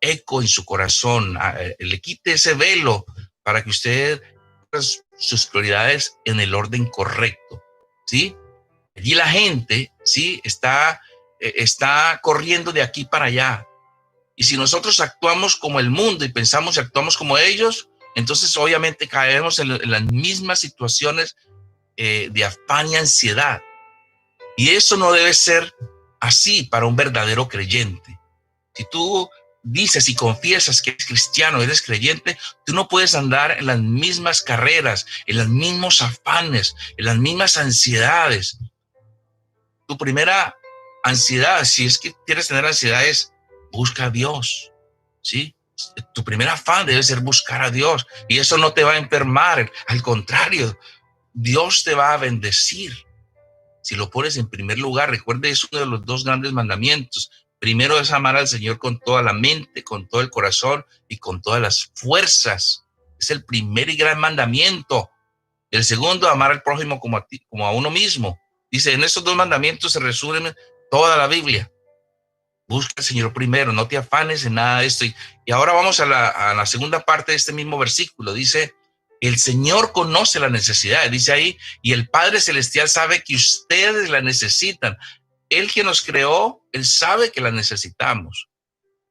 eco en su corazón, le quite ese velo para que usted sus prioridades en el orden correcto, ¿sí? Allí la gente, ¿sí? Está corriendo de aquí para allá. Y si nosotros actuamos como el mundo y pensamos y actuamos como ellos, entonces obviamente caemos en las mismas situaciones de afán y ansiedad. Y eso no debe ser así para un verdadero creyente. Si tú dices y confiesas que eres cristiano, eres creyente, tú no puedes andar en las mismas carreras, en los mismos afanes, en las mismas ansiedades. Tu primera ansiedad, si es que quieres tener ansiedad, es busca a Dios, ¿sí? Tu primer afán debe ser buscar a Dios, y eso no te va a enfermar, al contrario, Dios te va a bendecir. Si lo pones en primer lugar, recuerde, es uno de los dos grandes mandamientos. Primero es amar al Señor con toda la mente, con todo el corazón y con todas las fuerzas. Es el primer y gran mandamiento. El segundo, amar al prójimo como a ti, como a uno mismo. Dice, en estos dos mandamientos se resume toda la Biblia. Busca al Señor primero, no te afanes en nada de esto. Y ahora vamos a la segunda parte de este mismo versículo. Dice, el Señor conoce la necesidad, dice ahí, y el Padre Celestial sabe que ustedes la necesitan. Él que nos creó, Él sabe que la necesitamos.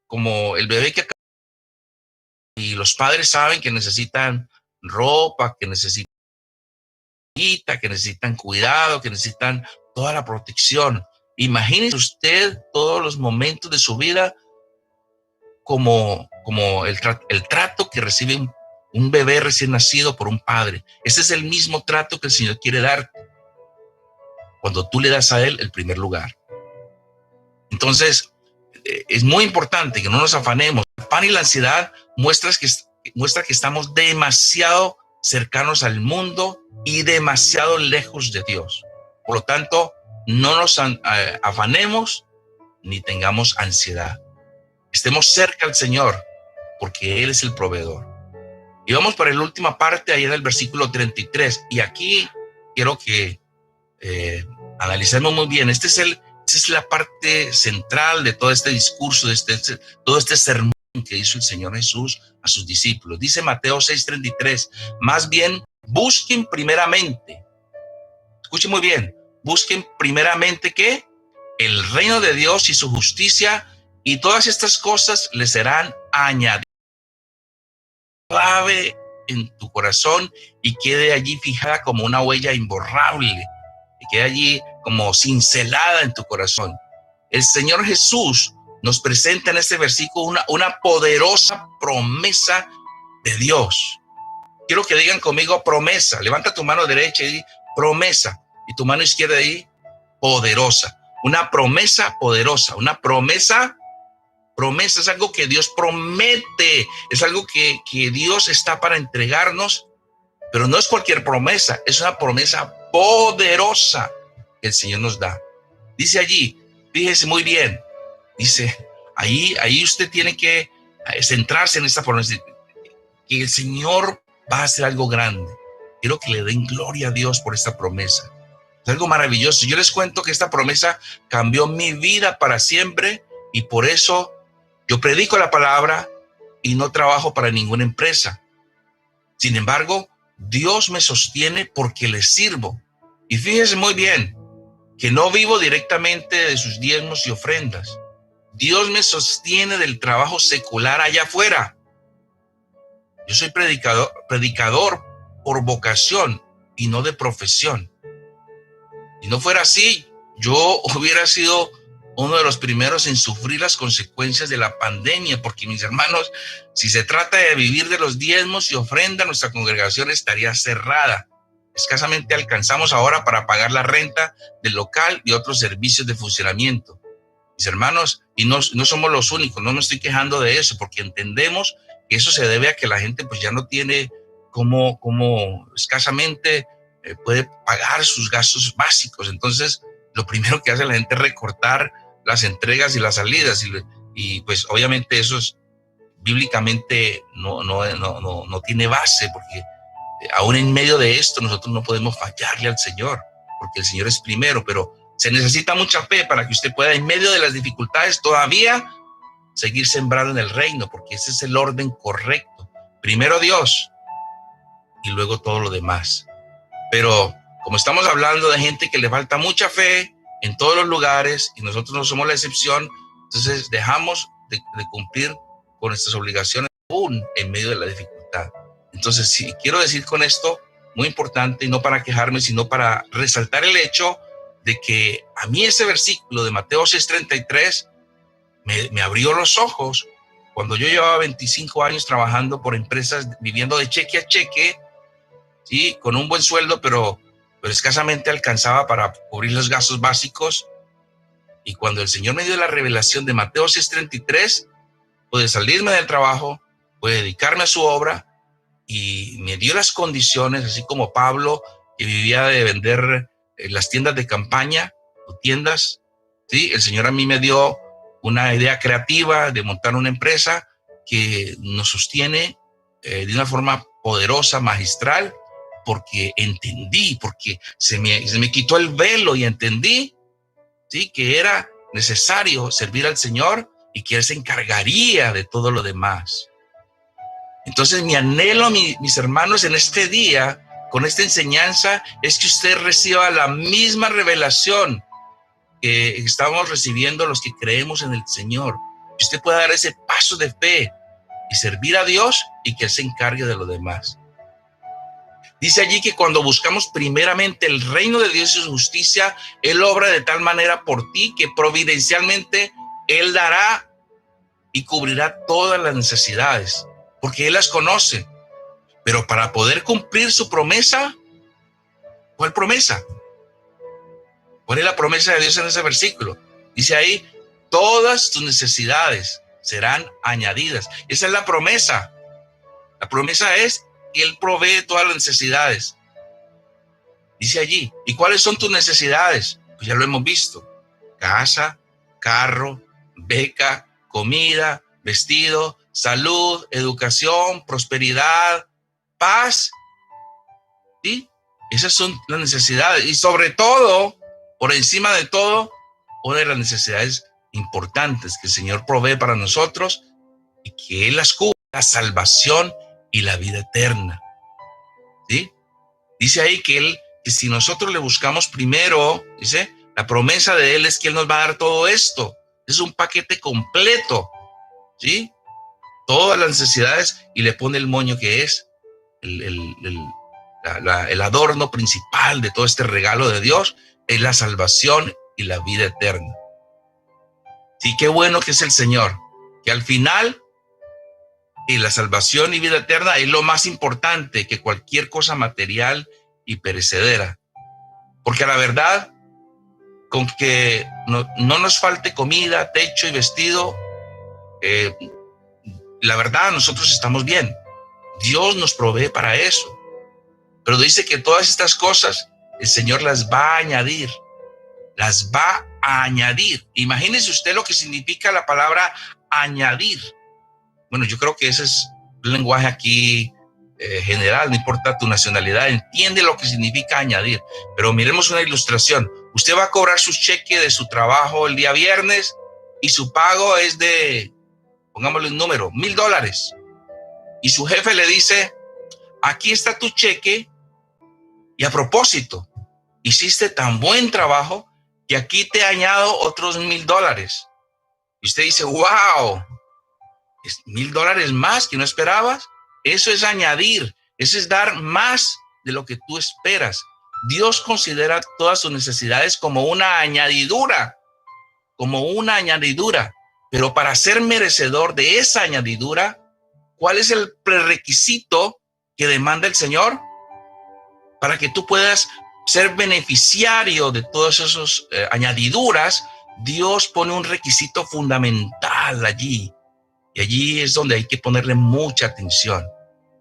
Como el bebé que acaba, y los padres saben que necesitan ropa, que necesitan cuidado, que necesitan toda la protección. Imagínese usted todos los momentos de su vida como el trato que recibe un bebé recién nacido por un padre. Ese es el mismo trato que el Señor quiere darte cuando tú le das a Él el primer lugar. Entonces, es muy importante que no nos afanemos. El afán y la ansiedad muestra que estamos demasiado cercanos al mundo y demasiado lejos de Dios. Por lo tanto, no nos afanemos ni tengamos ansiedad. Estemos cerca al Señor porque Él es el proveedor. Y vamos para la última parte, ahí en el versículo 33. Y aquí quiero que analicemos muy bien. Esta es la parte central de todo este discurso, todo este sermón que hizo el Señor Jesús a sus discípulos. Dice Mateo 6:33, más bien busquen primeramente, escuchen muy bien, busquen primeramente ¿qué? El reino de Dios y su justicia, y todas estas cosas les serán añadidas. Clave en tu corazón y quede allí fijada como una huella imborrable, y quede allí como cincelada en tu corazón. El Señor Jesús nos presenta en este versículo una poderosa promesa de Dios. Quiero que digan conmigo promesa. Levanta tu mano derecha y di promesa. Y tu mano izquierda y di poderosa. Una promesa poderosa. Una promesa es algo que Dios promete. Es algo que Dios está para entregarnos. Pero no es cualquier promesa. Es una promesa poderosa que el Señor nos da. Dice allí, fíjese muy bien. Dice, ahí usted tiene que centrarse en esta promesa. Que el Señor va a hacer algo grande. Quiero que le den gloria a Dios por esta promesa. Es algo maravilloso. Yo les cuento que esta promesa cambió mi vida para siempre y por eso yo predico la palabra y no trabajo para ninguna empresa. Sin embargo, Dios me sostiene porque le sirvo. Y fíjense muy bien que no vivo directamente de sus diezmos y ofrendas. Dios me sostiene del trabajo secular allá afuera. Yo soy predicador por vocación y no de profesión. Si no fuera así, yo hubiera sido uno de los primeros en sufrir las consecuencias de la pandemia, porque mis hermanos, si se trata de vivir de los diezmos y ofrendas, nuestra congregación estaría cerrada. Escasamente alcanzamos ahora para pagar la renta del local y otros servicios de funcionamiento. Mis hermanos, y no somos los únicos, no me estoy quejando de eso, porque entendemos que eso se debe a que la gente pues ya no tiene como escasamente puede pagar sus gastos básicos. Entonces, lo primero que hace la gente es recortar las entregas y las salidas. Y pues obviamente eso es, bíblicamente no tiene base, porque aún en medio de esto nosotros no podemos fallarle al Señor, porque el Señor es primero, pero se necesita mucha fe para que usted pueda en medio de las dificultades todavía seguir sembrando en el reino, porque ese es el orden correcto. Primero Dios y luego todo lo demás. Pero como estamos hablando de gente que le falta mucha fe en todos los lugares y nosotros no somos la excepción, entonces dejamos de cumplir con nuestras obligaciones aún en medio de la dificultad. Entonces, sí, quiero decir con esto, muy importante, y no para quejarme, sino para resaltar el hecho de que a mí ese versículo de Mateo 6:33 me abrió los ojos cuando yo llevaba 25 años trabajando por empresas, viviendo de cheque a cheque, sí, con un buen sueldo, pero escasamente alcanzaba para cubrir los gastos básicos. Y cuando el Señor me dio la revelación de Mateo 6:33, pude salirme del trabajo, pude dedicarme a su obra y me dio las condiciones, así como Pablo, que vivía de vender en las tiendas de campaña o tiendas, ¿sí? El Señor a mí me dio una idea creativa de montar una empresa que nos sostiene de una forma poderosa, magistral, porque entendí, porque se me quitó el velo y entendí, ¿sí?, que era necesario servir al Señor y que Él se encargaría de todo lo demás. Entonces mi anhelo, mis hermanos, en este día, con esta enseñanza, es que usted reciba la misma revelación que estamos recibiendo los que creemos en el Señor. Que usted pueda dar ese paso de fe y servir a Dios y que Él se encargue de lo demás. Dice allí que cuando buscamos primeramente el reino de Dios y su justicia, Él obra de tal manera por ti que providencialmente Él dará y cubrirá todas las necesidades, porque Él las conoce. Pero para poder cumplir su promesa, ¿cuál promesa? ¿Cuál es la promesa de Dios en ese versículo? Dice ahí, todas tus necesidades serán añadidas. Esa es la promesa. La promesa es que Él provee todas las necesidades. Dice allí, ¿y cuáles son tus necesidades? Pues ya lo hemos visto. Casa, carro, beca, comida, vestido, salud, educación, prosperidad, paz. ¿Sí? Esas son las necesidades. Y sobre todo, por encima de todo, una de las necesidades importantes que el Señor provee para nosotros y que Él las cubre, la salvación y la vida eterna. ¿Sí? Dice ahí que si nosotros le buscamos primero, dice, la promesa de Él es que Él nos va a dar todo esto. Es un paquete completo, ¿sí? Todas las necesidades, y le pone el moño que es el adorno principal de todo este regalo de Dios, es la salvación y la vida eterna. Sí, qué bueno que es el Señor, que al final y la salvación y vida eterna es lo más importante que cualquier cosa material y perecedera. Porque a la verdad, con que no nos falte comida, techo y vestido, eh, la verdad nosotros estamos bien. Dios nos provee para eso. Pero dice que todas estas cosas el Señor las va a añadir. Las va a añadir. Imagínese usted lo que significa la palabra añadir. Bueno, yo creo que ese es un lenguaje aquí general, no importa tu nacionalidad, entiende lo que significa añadir. Pero miremos una ilustración. Usted va a cobrar su cheque de su trabajo el día viernes y su pago es de, pongámosle un número, $1,000. Y su jefe le dice, aquí está tu cheque y a propósito, hiciste tan buen trabajo que aquí te añado otros $1,000. Y usted dice, wow, $1,000 más que no esperabas. Eso es añadir, eso es dar más de lo que tú esperas. Dios considera todas sus necesidades como una añadidura, pero para ser merecedor de esa añadidura, ¿cuál es el prerequisito que demanda el Señor? Para que tú puedas ser beneficiario de todas esas añadiduras, Dios pone un requisito fundamental allí. Y allí es donde hay que ponerle mucha atención.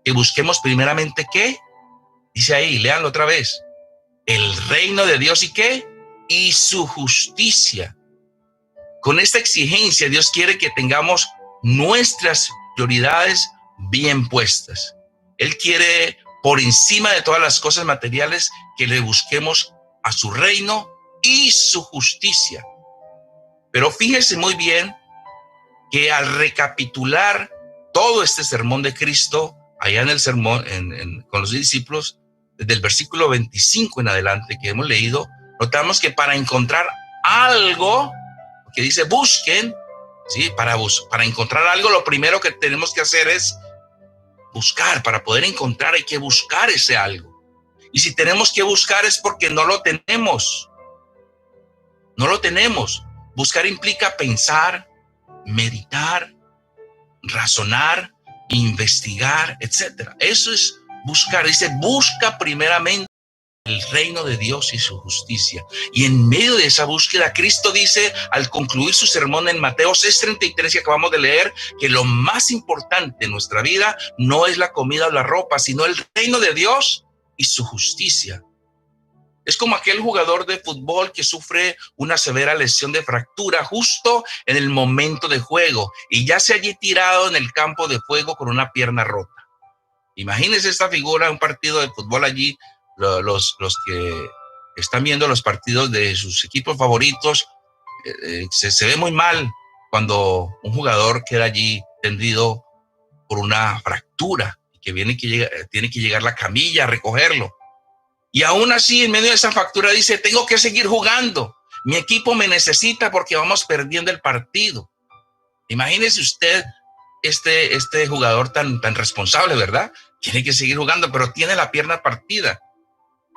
Que busquemos primeramente, ¿qué? Dice ahí, léanlo otra vez. El reino de Dios, ¿y qué? Y su justicia. Con esta exigencia, Dios quiere que tengamos nuestras prioridades bien puestas. Él quiere, por encima de todas las cosas materiales, que le busquemos a su reino y su justicia. Pero fíjese muy bien que al recapitular todo este sermón de Cristo, allá en el sermón con los discípulos, desde el versículo 25 en adelante que hemos leído, notamos que para encontrar algo, que dice busquen, ¿sí? Para encontrar algo, lo primero que tenemos que hacer es buscar. Para poder encontrar hay que buscar ese algo. Y si tenemos que buscar es porque no lo tenemos. No lo tenemos. Buscar implica pensar, meditar, razonar, investigar, etcétera. Eso es buscar. Dice, busca primeramente el reino de Dios y su justicia. Y en medio de esa búsqueda, Cristo dice, al concluir su sermón en Mateo 6:33 que acabamos de leer, que lo más importante en nuestra vida no es la comida o la ropa, sino el reino de Dios y su justicia. Es como aquel jugador de fútbol que sufre una severa lesión de fractura justo en el momento de juego y ya se allí tirado en el campo de juego con una pierna rota. Imagínense esta figura, un partido de fútbol allí, los que están viendo los partidos de sus equipos favoritos, se ve muy mal cuando un jugador queda allí tendido por una fractura y que tiene que llegar la camilla a recogerlo. Y aún así, en medio de esa fractura dice, tengo que seguir jugando. Mi equipo me necesita porque vamos perdiendo el partido. Imagínese usted este jugador tan responsable, ¿verdad? Tiene que seguir jugando, pero tiene la pierna partida.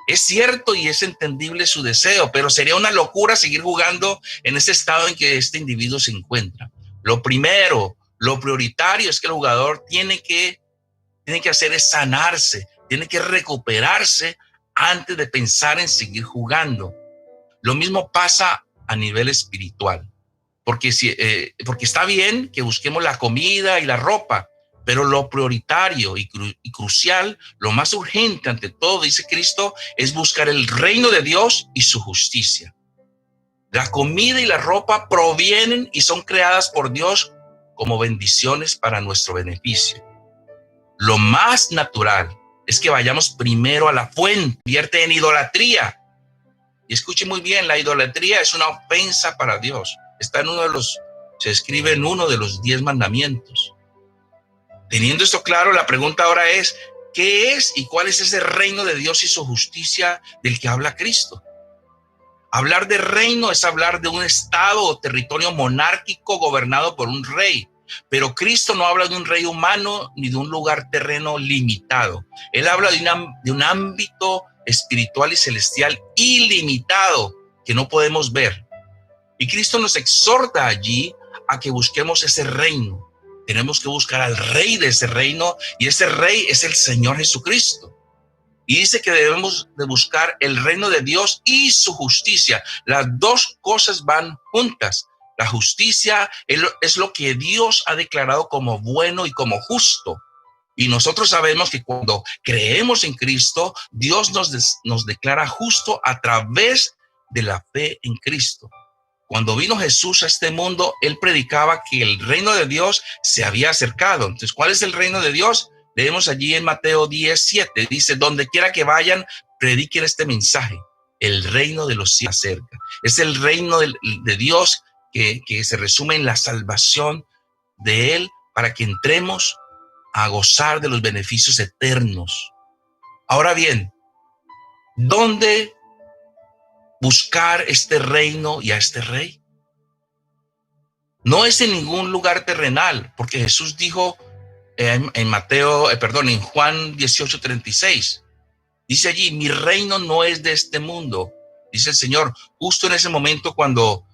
Es cierto y es entendible su deseo, pero sería una locura seguir jugando en ese estado en que este individuo se encuentra. Lo primero, lo prioritario es que el jugador tiene que hacer es sanarse, tiene que recuperarse antes de pensar en seguir jugando. Lo mismo pasa a nivel espiritual, porque está bien que busquemos la comida y la ropa, pero lo prioritario y crucial, lo más urgente ante todo, dice Cristo, es buscar el reino de Dios y su justicia. La comida y la ropa provienen y son creadas por Dios como bendiciones para nuestro beneficio. Lo más natural es que vayamos primero a la fuente, vierte en idolatría. Y escuche muy bien, la idolatría es una ofensa para Dios. Se escribe en uno de los 10 mandamientos. Teniendo esto claro, la pregunta ahora es, ¿qué es y cuál es ese reino de Dios y su justicia del que habla Cristo? Hablar de reino es hablar de un estado o territorio monárquico gobernado por un rey. Pero Cristo no habla de un rey humano ni de un lugar terreno limitado. Él habla de un ámbito espiritual y celestial ilimitado que no podemos ver. Y Cristo nos exhorta allí a que busquemos ese reino. Tenemos que buscar al rey de ese reino, y ese rey es el Señor Jesucristo. Y dice que debemos de buscar el reino de Dios y su justicia. Las dos cosas van juntas. La justicia es lo que Dios ha declarado como bueno y como justo. Y nosotros sabemos que cuando creemos en Cristo, Dios nos declara justo a través de la fe en Cristo. Cuando vino Jesús a este mundo, él predicaba que el reino de Dios se había acercado. Entonces, ¿cuál es el reino de Dios? Leemos allí en Mateo 10:7. Dice, donde quiera que vayan, prediquen este mensaje. El reino de los cielos se acerca. Es el reino de Dios que se resume en la salvación de él para que entremos a gozar de los beneficios eternos. Ahora bien, ¿dónde buscar este reino y a este rey? No es en ningún lugar terrenal, porque Jesús dijo en Juan 18:36, dice allí, mi reino no es de este mundo, dice el Señor, justo en ese momento cuando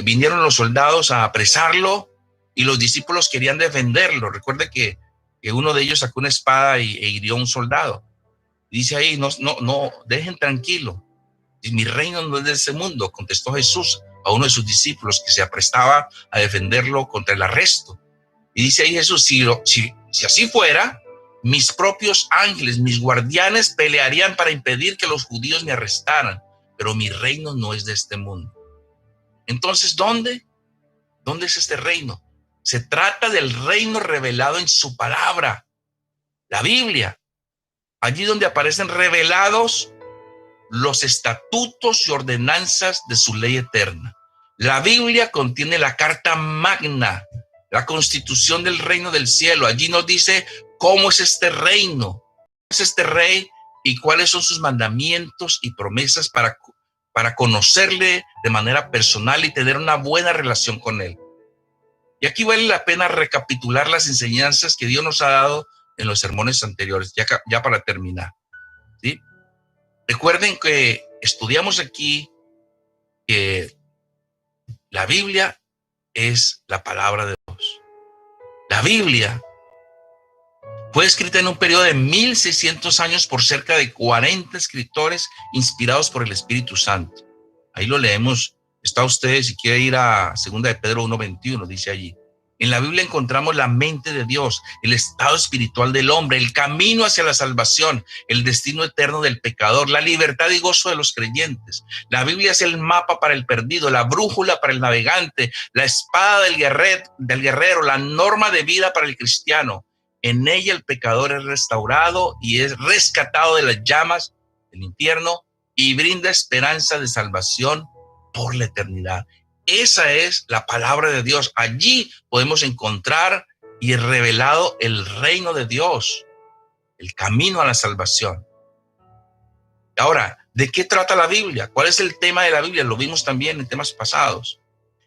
vinieron los soldados a apresarlo y los discípulos querían defenderlo. Recuerde que uno de ellos sacó una espada e hirió a un soldado. Dice ahí, no, dejen tranquilo. Mi reino no es de ese mundo, contestó Jesús a uno de sus discípulos que se aprestaba a defenderlo contra el arresto. Y dice ahí Jesús, si así fuera, mis propios ángeles, mis guardianes pelearían para impedir que los judíos me arrestaran, pero mi reino no es de este mundo. Entonces, ¿dónde es este reino? Se trata del reino revelado en su palabra, la Biblia, allí donde aparecen revelados los estatutos y ordenanzas de su ley eterna. La Biblia contiene la carta magna, la constitución del reino del cielo. Allí nos dice cómo es este reino, cómo es este rey y cuáles son sus mandamientos y promesas para conocerle de manera personal y tener una buena relación con él. Y aquí vale la pena recapitular las enseñanzas que Dios nos ha dado en los sermones anteriores, ya para terminar, ¿sí? Recuerden que estudiamos aquí que la Biblia es la palabra de Dios. La Biblia fue escrita en un periodo de 1600 años por cerca de 40 escritores inspirados por el Espíritu Santo. Ahí lo leemos. Está usted, si quiere ir a 2 de Pedro 1:21, dice allí. En la Biblia encontramos la mente de Dios, el estado espiritual del hombre, el camino hacia la salvación, el destino eterno del pecador, la libertad y gozo de los creyentes. La Biblia es el mapa para el perdido, la brújula para el navegante, la espada del guerrero, la norma de vida para el cristiano. En ella el pecador es restaurado y es rescatado de las llamas del infierno y brinda esperanza de salvación por la eternidad. Esa es la palabra de Dios. Allí podemos encontrar y revelado el reino de Dios, el camino a la salvación. Ahora, ¿de qué trata la Biblia? ¿Cuál es el tema de la Biblia? Lo vimos también en temas pasados.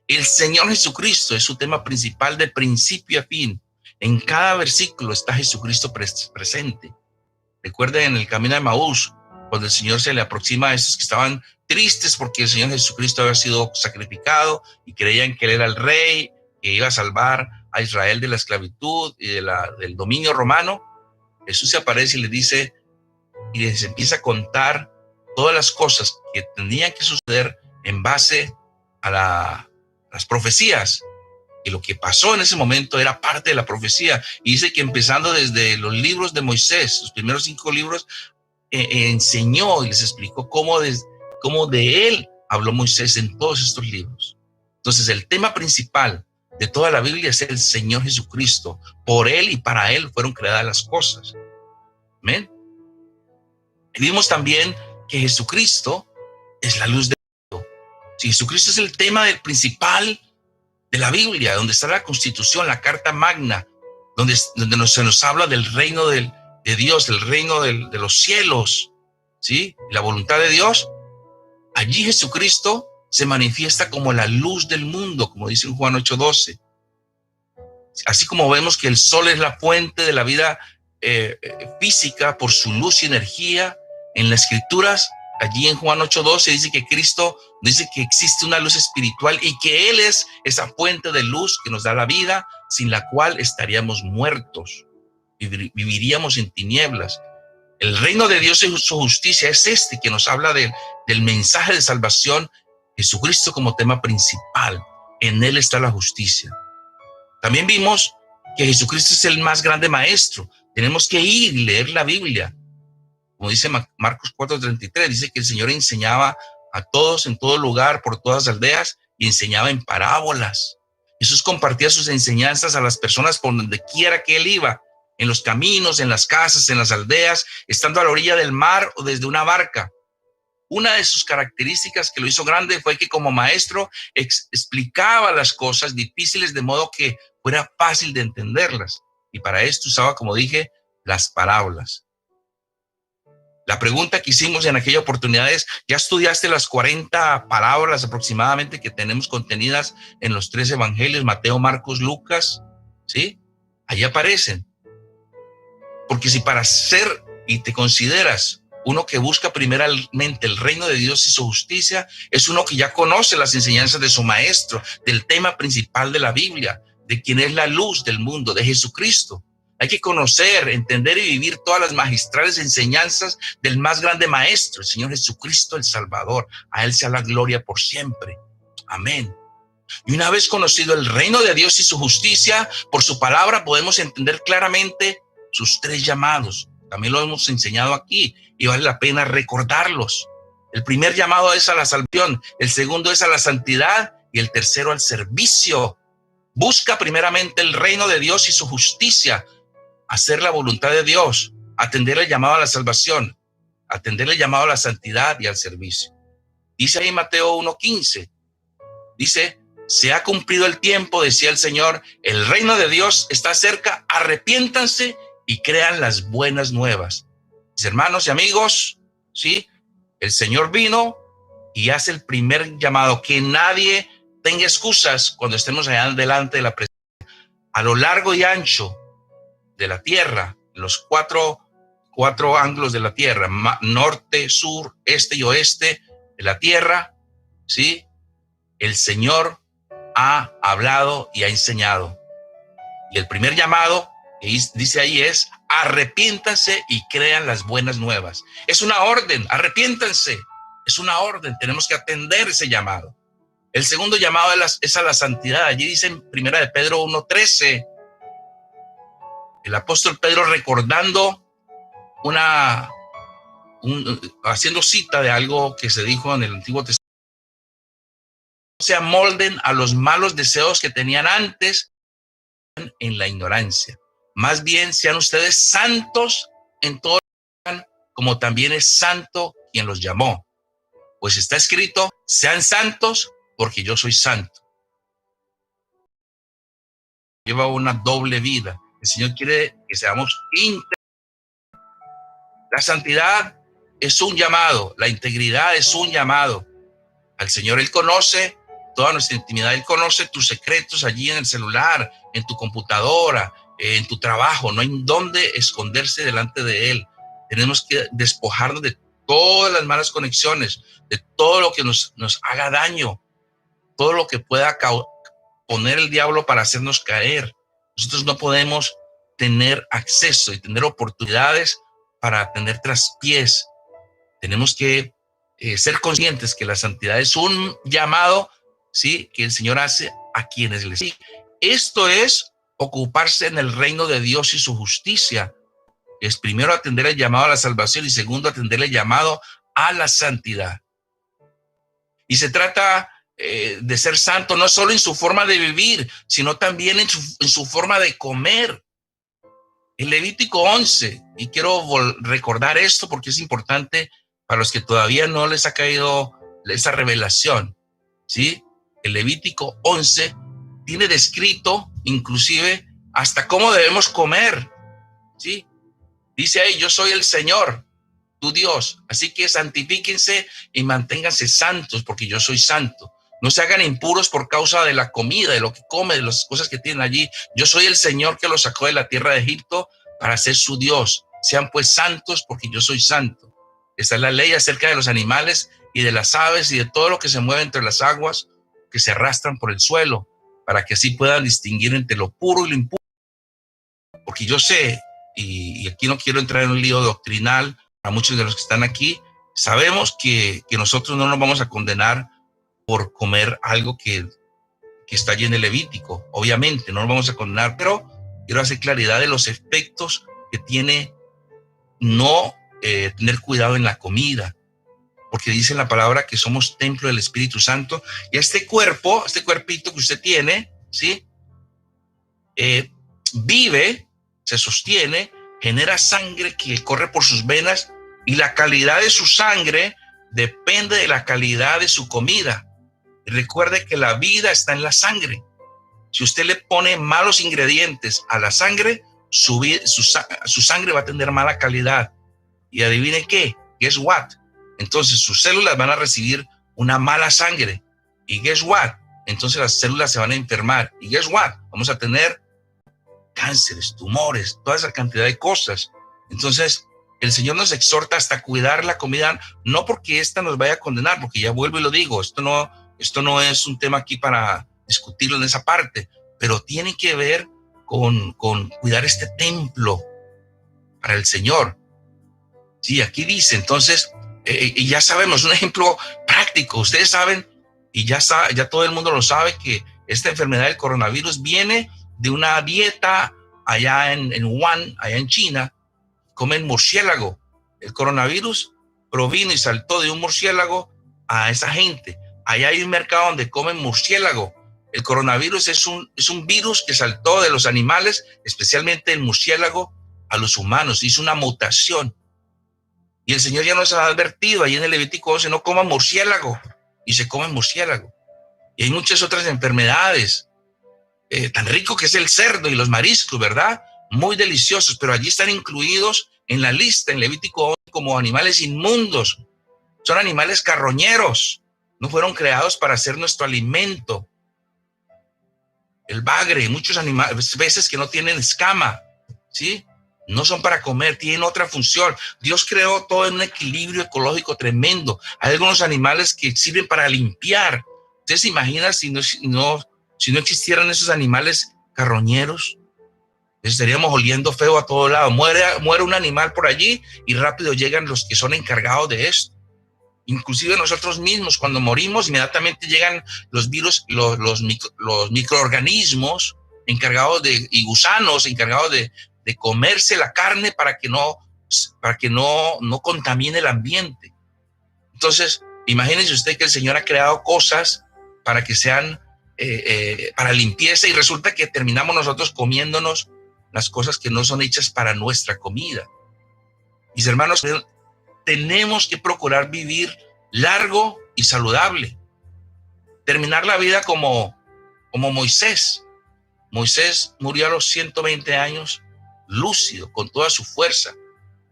El Señor Jesucristo es su tema principal de principio a fin. En cada versículo está Jesucristo presente. Recuerden en el camino de Emaús, cuando el Señor se le aproxima a esos que estaban tristes porque el Señor Jesucristo había sido sacrificado y creían que Él era el rey, que iba a salvar a Israel de la esclavitud y del dominio romano. Jesús se aparece y le dice, y les empieza a contar todas las cosas que tenían que suceder en base a las profecías. Y lo que pasó en ese momento era parte de la profecía. Y dice que empezando desde los libros de Moisés, los primeros 5 libros, enseñó y les explicó cómo de él habló Moisés en todos estos libros. Entonces, el tema principal de toda la Biblia es el Señor Jesucristo. Por él y para él fueron creadas las cosas. Amén. Y vimos también que Jesucristo es la luz del mundo. Si Jesucristo es el tema principal de la Biblia, donde está la Constitución, la Carta Magna, donde se nos habla del reino de Dios, el reino de los cielos, ¿sí? La voluntad de Dios. Allí Jesucristo se manifiesta como la luz del mundo, como dice en Juan 8:12. Así como vemos que el sol es la fuente de la vida física por su luz y energía, en las Escrituras Allí en Juan 8:12 dice que Cristo dice que existe una luz espiritual y que Él es esa fuente de luz que nos da la vida, sin la cual estaríamos muertos, viviríamos en tinieblas. El reino de Dios y su justicia es este que nos habla del mensaje de salvación, Jesucristo como tema principal. En Él está la justicia. También vimos que Jesucristo es el más grande maestro. Tenemos que ir y leer la Biblia. Como dice Marcos 4:33, dice que el Señor enseñaba a todos en todo lugar, por todas las aldeas, y enseñaba en parábolas. Jesús compartía sus enseñanzas a las personas por donde quiera que Él iba, en los caminos, en las casas, en las aldeas, estando a la orilla del mar o desde una barca. Una de sus características que lo hizo grande fue que como maestro explicaba las cosas difíciles de modo que fuera fácil de entenderlas. Y para esto usaba, como dije, las parábolas. La pregunta que hicimos en aquella oportunidad es, ¿ya estudiaste las 40 palabras aproximadamente que tenemos contenidas en los 3 evangelios, Mateo, Marcos, Lucas? ¿Sí? Ahí aparecen. Porque si para ser y te consideras uno que busca primeramente el reino de Dios y su justicia, es uno que ya conoce las enseñanzas de su maestro, del tema principal de la Biblia, de quien es la luz del mundo, de Jesucristo. Hay que conocer, entender y vivir todas las magistrales enseñanzas del más grande maestro, el Señor Jesucristo, el Salvador. A Él sea la gloria por siempre. Amén. Y una vez conocido el reino de Dios y su justicia, por su palabra podemos entender claramente sus 3 llamados. También lo hemos enseñado aquí y vale la pena recordarlos. El primer llamado es a la salvación, el segundo es a la santidad y el tercero al servicio. Busca primeramente el reino de Dios y su justicia, hacer la voluntad de Dios, atender el llamado a la salvación, atender el llamado a la santidad y al servicio. Dice ahí Mateo 1:15, dice, se ha cumplido el tiempo, decía el Señor, el reino de Dios está cerca, arrepiéntanse y crean las buenas nuevas. Mis hermanos y amigos, ¿sí? El Señor vino y hace el primer llamado, que nadie tenga excusas cuando estemos allá delante de la presencia. A lo largo y ancho de la tierra, los cuatro ángulos de la tierra, norte, sur, este y oeste de la tierra, ¿sí? El Señor ha hablado y ha enseñado. Y el primer llamado que dice ahí es, arrepiéntanse y crean las buenas nuevas. Es una orden, arrepiéntanse. Es una orden, tenemos que atender ese llamado. El segundo llamado es a la santidad. Allí dice en 1 de Pedro 1:13, el apóstol Pedro recordando haciendo cita de algo que se dijo en el Antiguo Testamento, no se amolden a los malos deseos que tenían antes en la ignorancia. Más bien sean ustedes santos en todo lo que hagan, como también es santo quien los llamó. Pues está escrito, sean santos porque yo soy santo. Lleva una doble vida. El Señor quiere que seamos íntegros. La santidad es un llamado, la integridad es un llamado. Al Señor Él conoce toda nuestra intimidad, Él conoce tus secretos allí en el celular, en tu computadora, en tu trabajo. No hay dónde esconderse delante de Él. Tenemos que despojarnos de todas las malas conexiones, de todo lo que nos haga daño, todo lo que pueda poner el diablo para hacernos caer. Nosotros no podemos tener acceso y tener oportunidades para tener traspiés. Tenemos que ser conscientes que la santidad es un llamado, ¿sí?, que el Señor hace a quienes le siguen. Esto es ocuparse en el reino de Dios y su justicia. Es primero atender el llamado a la salvación y segundo atender el llamado a la santidad. Y se trata de ser santo no solo en su forma de vivir, sino también en su forma de comer. En Levítico 11, y quiero recordar esto porque es importante para los que todavía no les ha caído esa revelación, ¿sí? El Levítico 11 tiene descrito inclusive hasta cómo debemos comer, ¿sí? Dice ahí, yo soy el Señor, tu Dios, así que santifíquense y manténganse santos porque yo soy santo. No se hagan impuros por causa de la comida, de lo que come, de las cosas que tienen allí. Yo soy el Señor que los sacó de la tierra de Egipto para ser su Dios. Sean pues santos porque yo soy santo. Esta es la ley acerca de los animales y de las aves y de todo lo que se mueve entre las aguas, que se arrastran por el suelo, para que así puedan distinguir entre lo puro y lo impuro. Porque yo sé, y aquí no quiero entrar en un lío doctrinal, a muchos de los que están aquí, sabemos que nosotros no nos vamos a condenar por comer algo que está allí en el Levítico. Obviamente, no nos vamos a condenar, pero quiero hacer claridad de los efectos que tiene no tener cuidado en la comida, porque dice en la palabra que somos templo del Espíritu Santo, y este cuerpito que usted tiene, ¿sí? Vive, se sostiene, genera sangre que corre por sus venas, y la calidad de su sangre depende de la calidad de su comida. Y recuerde que la vida está en la sangre. Si usted le pone malos ingredientes a la sangre, su sangre va a tener mala calidad. Y adivine qué, guess what? Entonces sus células van a recibir una mala sangre. Y guess what? Entonces las células se van a enfermar. Y guess what? Vamos a tener cánceres, tumores, toda esa cantidad de cosas. Entonces el Señor nos exhorta hasta cuidar la comida, no porque esta nos vaya a condenar, porque ya vuelvo y lo digo, esto no es un tema aquí para discutirlo en esa parte, pero tiene que ver con cuidar este templo para el Señor. Sí, aquí dice, entonces, y ya sabemos, un ejemplo práctico, ustedes saben, y ya todo el mundo lo sabe, que esta enfermedad del coronavirus viene de una dieta allá en Wuhan, allá en China, comen murciélago. El coronavirus provino y saltó de un murciélago a esa gente. Allá hay un mercado donde comen murciélago. El coronavirus es un virus que saltó de los animales, especialmente el murciélago, a los humanos. Hizo una mutación. Y el Señor ya nos ha advertido ahí en el Levítico 11, no coman murciélago. Y se comen murciélago. Y hay muchas otras enfermedades. Tan rico que es el cerdo y los mariscos, ¿verdad? Muy deliciosos, pero allí están incluidos en la lista, en Levítico 11, como animales inmundos. Son animales carroñeros. No fueron creados para ser nuestro alimento. El bagre, muchos animales, veces que no tienen escama, ¿sí? No son para comer, tienen otra función. Dios creó todo en un equilibrio ecológico tremendo. Hay algunos animales que sirven para limpiar. ¿Usted se imagina si no existieran esos animales carroñeros? Estaríamos oliendo feo a todo lado. Muere un animal por allí y rápido llegan los que son encargados de esto. Inclusive nosotros mismos, cuando morimos, inmediatamente llegan los virus, los microorganismos encargados y gusanos encargados de comerse la carne para que no contamine el ambiente. Entonces, imagínese usted que el Señor ha creado cosas para que sean para limpieza, y resulta que terminamos nosotros comiéndonos las cosas que no son hechas para nuestra comida. Mis hermanos, tenemos que procurar vivir largo y saludable. Terminar la vida como Moisés. Moisés murió a los 120 años, lúcido, con toda su fuerza.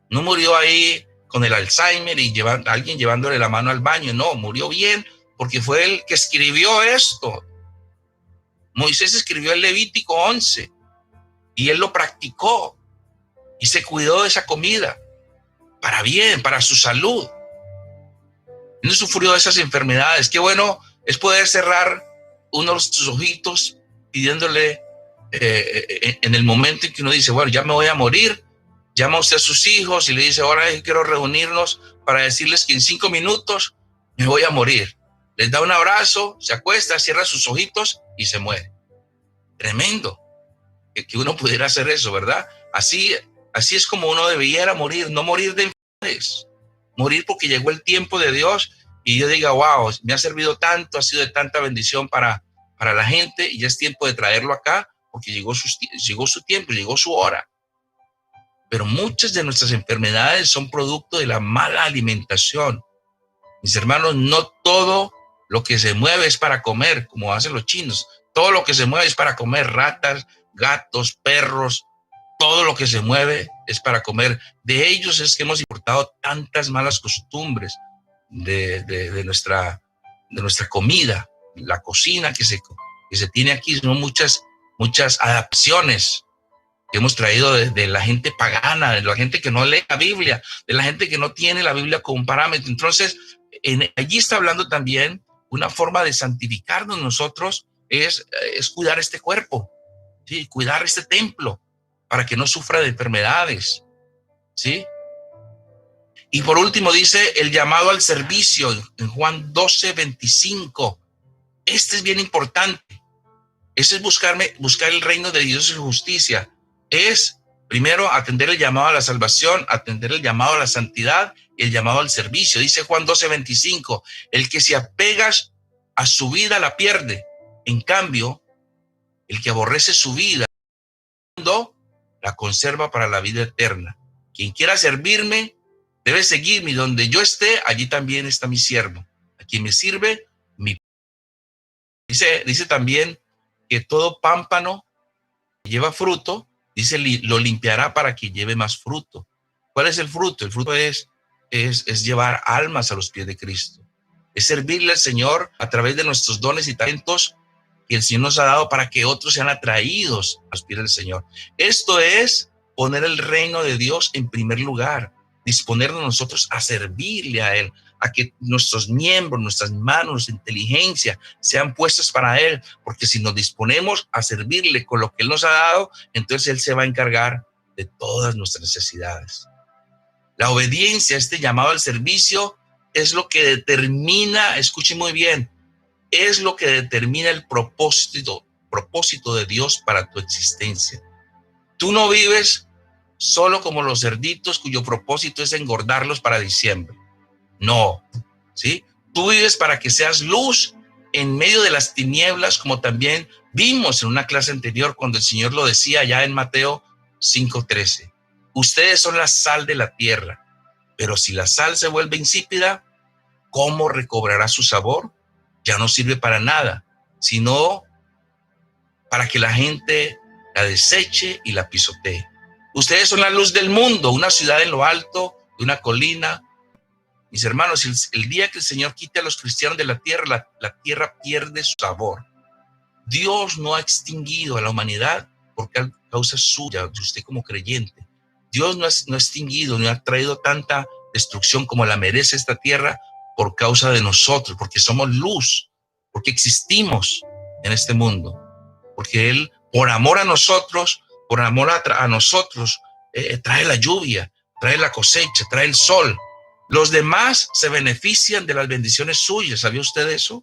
No murió ahí con el Alzheimer y alguien llevándole la mano al baño. No, murió bien porque fue él que escribió esto. Moisés escribió el Levítico 11 y él lo practicó y se cuidó de esa comida para bien, para su salud. No sufrió de esas enfermedades. Qué bueno es poder cerrar uno de sus ojitos pidiéndole en el momento en que uno dice, bueno, ya me voy a morir. Llama usted a sus hijos y le dice, ahora quiero reunirnos para decirles que en 5 minutos me voy a morir. Les da un abrazo, se acuesta, cierra sus ojitos y se muere. Tremendo que uno pudiera hacer eso, ¿verdad? Así es como uno debiera morir, no morir de enfermedades, morir porque llegó el tiempo de Dios y yo diga, wow, me ha servido tanto, ha sido de tanta bendición para la gente y ya es tiempo de traerlo acá porque llegó su tiempo, llegó su hora. Pero muchas de nuestras enfermedades son producto de la mala alimentación. Mis hermanos, no todo lo que se mueve es para comer, como hacen los chinos. Todo lo que se mueve es para comer, ratas, gatos, perros, todo lo que se mueve es para comer. De ellos es que hemos importado tantas malas costumbres de nuestra comida, la cocina que se tiene aquí, son muchas adaptaciones. que hemos traído de la gente pagana, de la gente que no lee la Biblia, de la gente que no tiene la Biblia como parámetro. Entonces, allí está hablando también una forma de santificarnos nosotros es cuidar este cuerpo, ¿sí? Cuidar este templo para que no sufra de enfermedades, ¿sí? Y por último dice el llamado al servicio en Juan 12:25. Este es bien importante. Ese es buscar el reino de Dios y su justicia. Es primero atender el llamado a la salvación, atender el llamado a la santidad y el llamado al servicio. Dice Juan 12:25, el que se apega a su vida la pierde. En cambio, el que aborrece su vida la conserva para la vida eterna. Quien quiera servirme debe seguirme, y donde yo esté, allí también está mi siervo. A quien me sirve, dice también que todo pámpano que lleva fruto, dice, lo limpiará para que lleve más fruto. ¿Cuál es el fruto? El fruto es llevar almas a los pies de Cristo. Es servirle al Señor a través de nuestros dones y talentos que el Señor nos ha dado para que otros sean atraídos a los pies del Señor. Esto es poner el reino de Dios en primer lugar, disponernos nosotros a servirle a Él, a que nuestros miembros, nuestras manos, nuestra inteligencia sean puestas para Él, porque si nos disponemos a servirle con lo que Él nos ha dado, entonces Él se va a encargar de todas nuestras necesidades. La obediencia, este llamado al servicio, es lo que determina, escuchen muy bien, es lo que determina el propósito de Dios para tu existencia. Tú no vives solo como los cerditos cuyo propósito es engordarlos para diciembre. No, ¿sí? Tú vives para que seas luz en medio de las tinieblas, como también vimos en una clase anterior cuando el Señor lo decía ya en Mateo 5:13. Ustedes son la sal de la tierra, pero si la sal se vuelve insípida, ¿cómo recobrará su sabor? Ya no sirve para nada, sino para que la gente la deseche y la pisotee. Ustedes son la luz del mundo, una ciudad en lo alto de una colina. Mis hermanos, el día que el Señor quite a los cristianos de la tierra, la tierra pierde su sabor. Dios no ha extinguido a la humanidad por causa suya, de usted como creyente. Dios no ha extinguido, no ha traído tanta destrucción como la merece esta tierra por causa de nosotros, porque somos luz, porque existimos en este mundo, porque Él, por amor a nosotros, trae la lluvia, trae la cosecha, trae el sol. Los demás se benefician de las bendiciones suyas. ¿Sabía usted eso?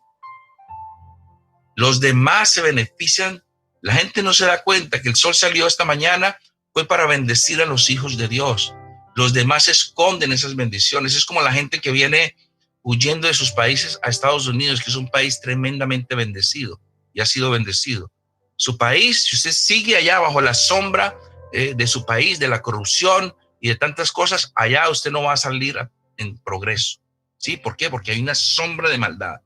Los demás se benefician. La gente no se da cuenta que el sol salió esta mañana, fue para bendecir a los hijos de Dios. Los demás esconden esas bendiciones. Es como la gente que viene huyendo de sus países a Estados Unidos, que es un país tremendamente bendecido y ha sido bendecido. Su país, si usted sigue allá bajo la sombra de su país, de la corrupción y de tantas cosas, allá usted no va a salir en progreso. ¿Sí? ¿Por qué? Porque hay una sombra de maldad.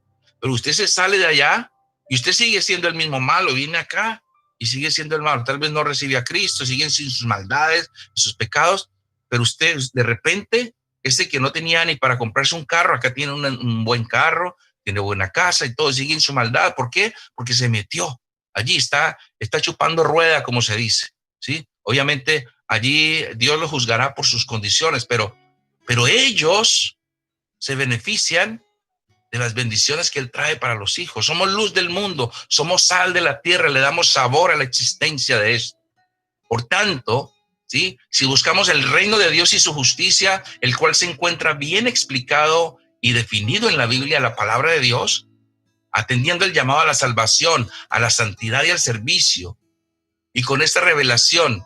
Pero usted se sale de allá y usted sigue siendo el mismo malo, viene acá y sigue siendo el malo. Tal vez no recibe a Cristo, siguen sin sus maldades, sus pecados, pero usted de repente, ese que no tenía ni para comprarse un carro, acá tiene un buen carro, tiene buena casa y todo, sigue en su maldad. ¿Por qué? Porque se metió. Allí está chupando rueda, como se dice, ¿sí? Obviamente allí Dios lo juzgará por sus condiciones, pero ellos se benefician de las bendiciones que Él trae para los hijos. Somos luz del mundo, somos sal de la tierra, le damos sabor a la existencia de esto. Por tanto, ¿sí? Si buscamos el reino de Dios y su justicia, el cual se encuentra bien explicado y definido en la Biblia, la palabra de Dios, atendiendo el llamado a la salvación, a la santidad y al servicio, y con esta revelación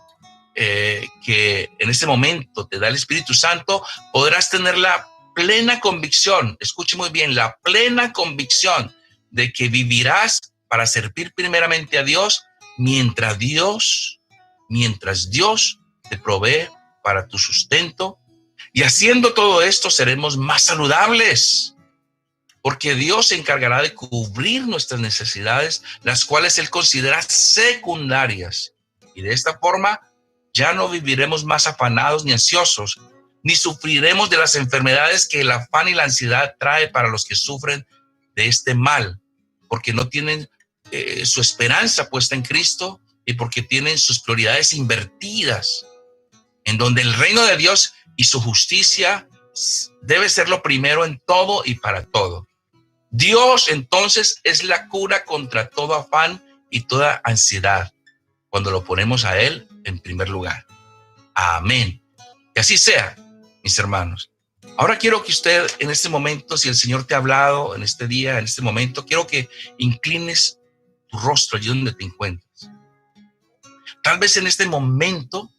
que en este momento te da el Espíritu Santo, podrás tener la plena convicción, escuche muy bien, la plena convicción de que vivirás para servir primeramente a Dios mientras Dios te provee para tu sustento. Y haciendo todo esto seremos más saludables, porque Dios se encargará de cubrir nuestras necesidades, las cuales Él considera secundarias. Y de esta forma ya no viviremos más afanados ni ansiosos, ni sufriremos de las enfermedades que el afán y la ansiedad trae para los que sufren de este mal, porque no tienen su esperanza puesta en Cristo y porque tienen sus prioridades invertidas, en donde el reino de Dios y su justicia debe ser lo primero en todo y para todo. Dios entonces es la cura contra todo afán y toda ansiedad, cuando lo ponemos a Él en primer lugar. Amén. Que así sea, mis hermanos. Ahora quiero que usted en este momento, si el Señor te ha hablado en este día, en este momento, quiero que inclines tu rostro allí donde te encuentras. Tal vez en este momento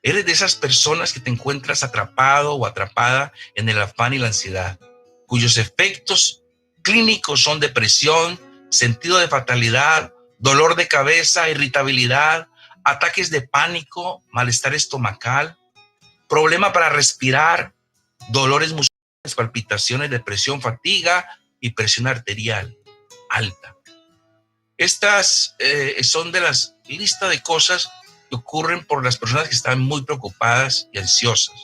eres de esas personas que te encuentras atrapado o atrapada en el afán y la ansiedad, cuyos efectos clínicos son depresión, sentido de fatalidad, dolor de cabeza, irritabilidad, ataques de pánico, malestar estomacal, problema para respirar, dolores musculares, palpitaciones, depresión, fatiga y presión arterial alta. Estas son de las listas de cosas que ocurren por las personas que están muy preocupadas y ansiosas.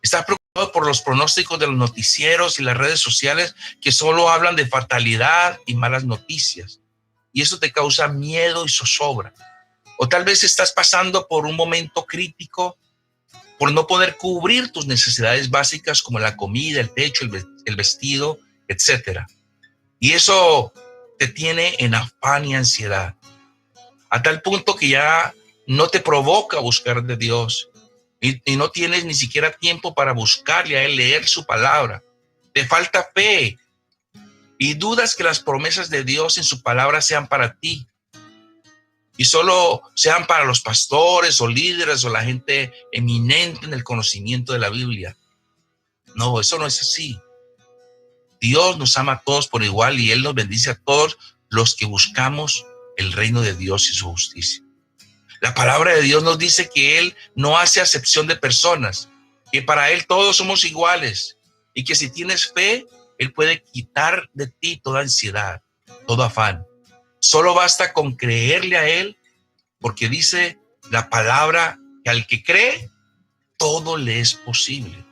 Está preocupado por los pronósticos de los noticieros y las redes sociales que solo hablan de fatalidad y malas noticias. Y eso te causa miedo y zozobra. O tal vez estás pasando por un momento crítico por no poder cubrir tus necesidades básicas como la comida, el techo, el vestido, etc. Y eso te tiene en afán y ansiedad, a tal punto que ya no te provoca buscar de Dios y no tienes ni siquiera tiempo para buscarle a Él, leer su palabra. Te falta fe y dudas que las promesas de Dios en su palabra sean para ti y solo sean para los pastores o líderes o la gente eminente en el conocimiento de la Biblia. No, eso no es así. Dios nos ama a todos por igual y Él nos bendice a todos los que buscamos el reino de Dios y su justicia. La palabra de Dios nos dice que Él no hace acepción de personas, que para Él todos somos iguales y que si tienes fe, Él puede quitar de ti toda ansiedad, todo afán. Solo basta con creerle a Él, porque dice la palabra que al que cree, todo le es posible.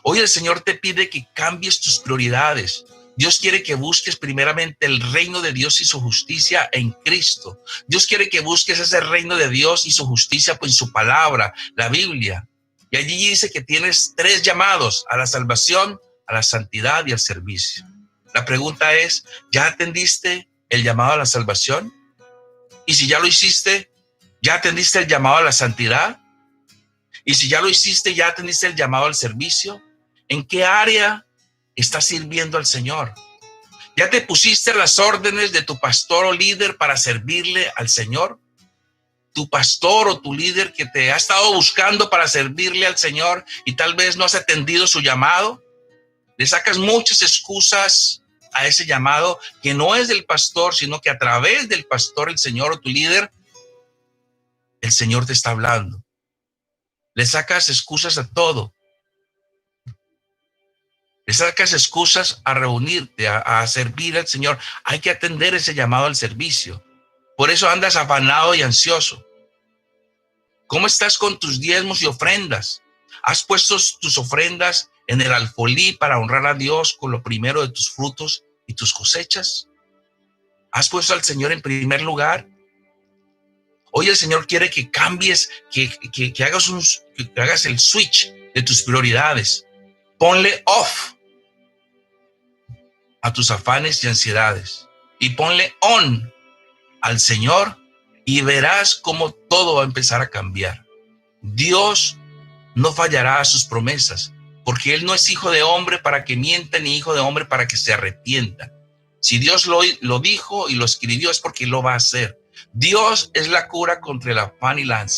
Hoy el Señor te pide que cambies tus prioridades. Dios quiere que busques primeramente el reino de Dios y su justicia en Cristo. Dios quiere que busques ese reino de Dios y su justicia en su palabra, la Biblia. Y allí dice que tienes 3 llamados: a la salvación, a la santidad y al servicio. La pregunta es, ¿ya atendiste el llamado a la salvación? Y si ya lo hiciste, ¿ya atendiste el llamado a la santidad? Y si ya lo hiciste, ¿ya atendiste el llamado al servicio? ¿En qué área estás sirviendo al Señor? ¿Ya te pusiste a las órdenes de tu pastor o líder para servirle al Señor? Tu pastor o tu líder que te ha estado buscando para servirle al Señor y tal vez no has atendido su llamado. Le sacas muchas excusas a ese llamado que no es del pastor, sino que a través del pastor, el Señor o tu líder, el Señor te está hablando. Le sacas excusas a todo. Le sacas excusas a reunirte, a servir al Señor. Hay que atender ese llamado al servicio. Por eso andas afanado y ansioso. ¿Cómo estás con tus diezmos y ofrendas? ¿Has puesto tus ofrendas en el alfolí para honrar a Dios con lo primero de tus frutos y tus cosechas? ¿Has puesto al Señor en primer lugar? Hoy el Señor quiere que cambies, que hagas el switch de tus prioridades. Ponle off a tus afanes y ansiedades y ponle on al Señor y verás cómo todo va a empezar a cambiar. Dios no fallará a sus promesas, porque Él no es hijo de hombre para que mienta, ni hijo de hombre para que se arrepienta. Si Dios lo dijo y lo escribió es porque lo va a hacer. Dios es la cura contra el afán y la ansiedad.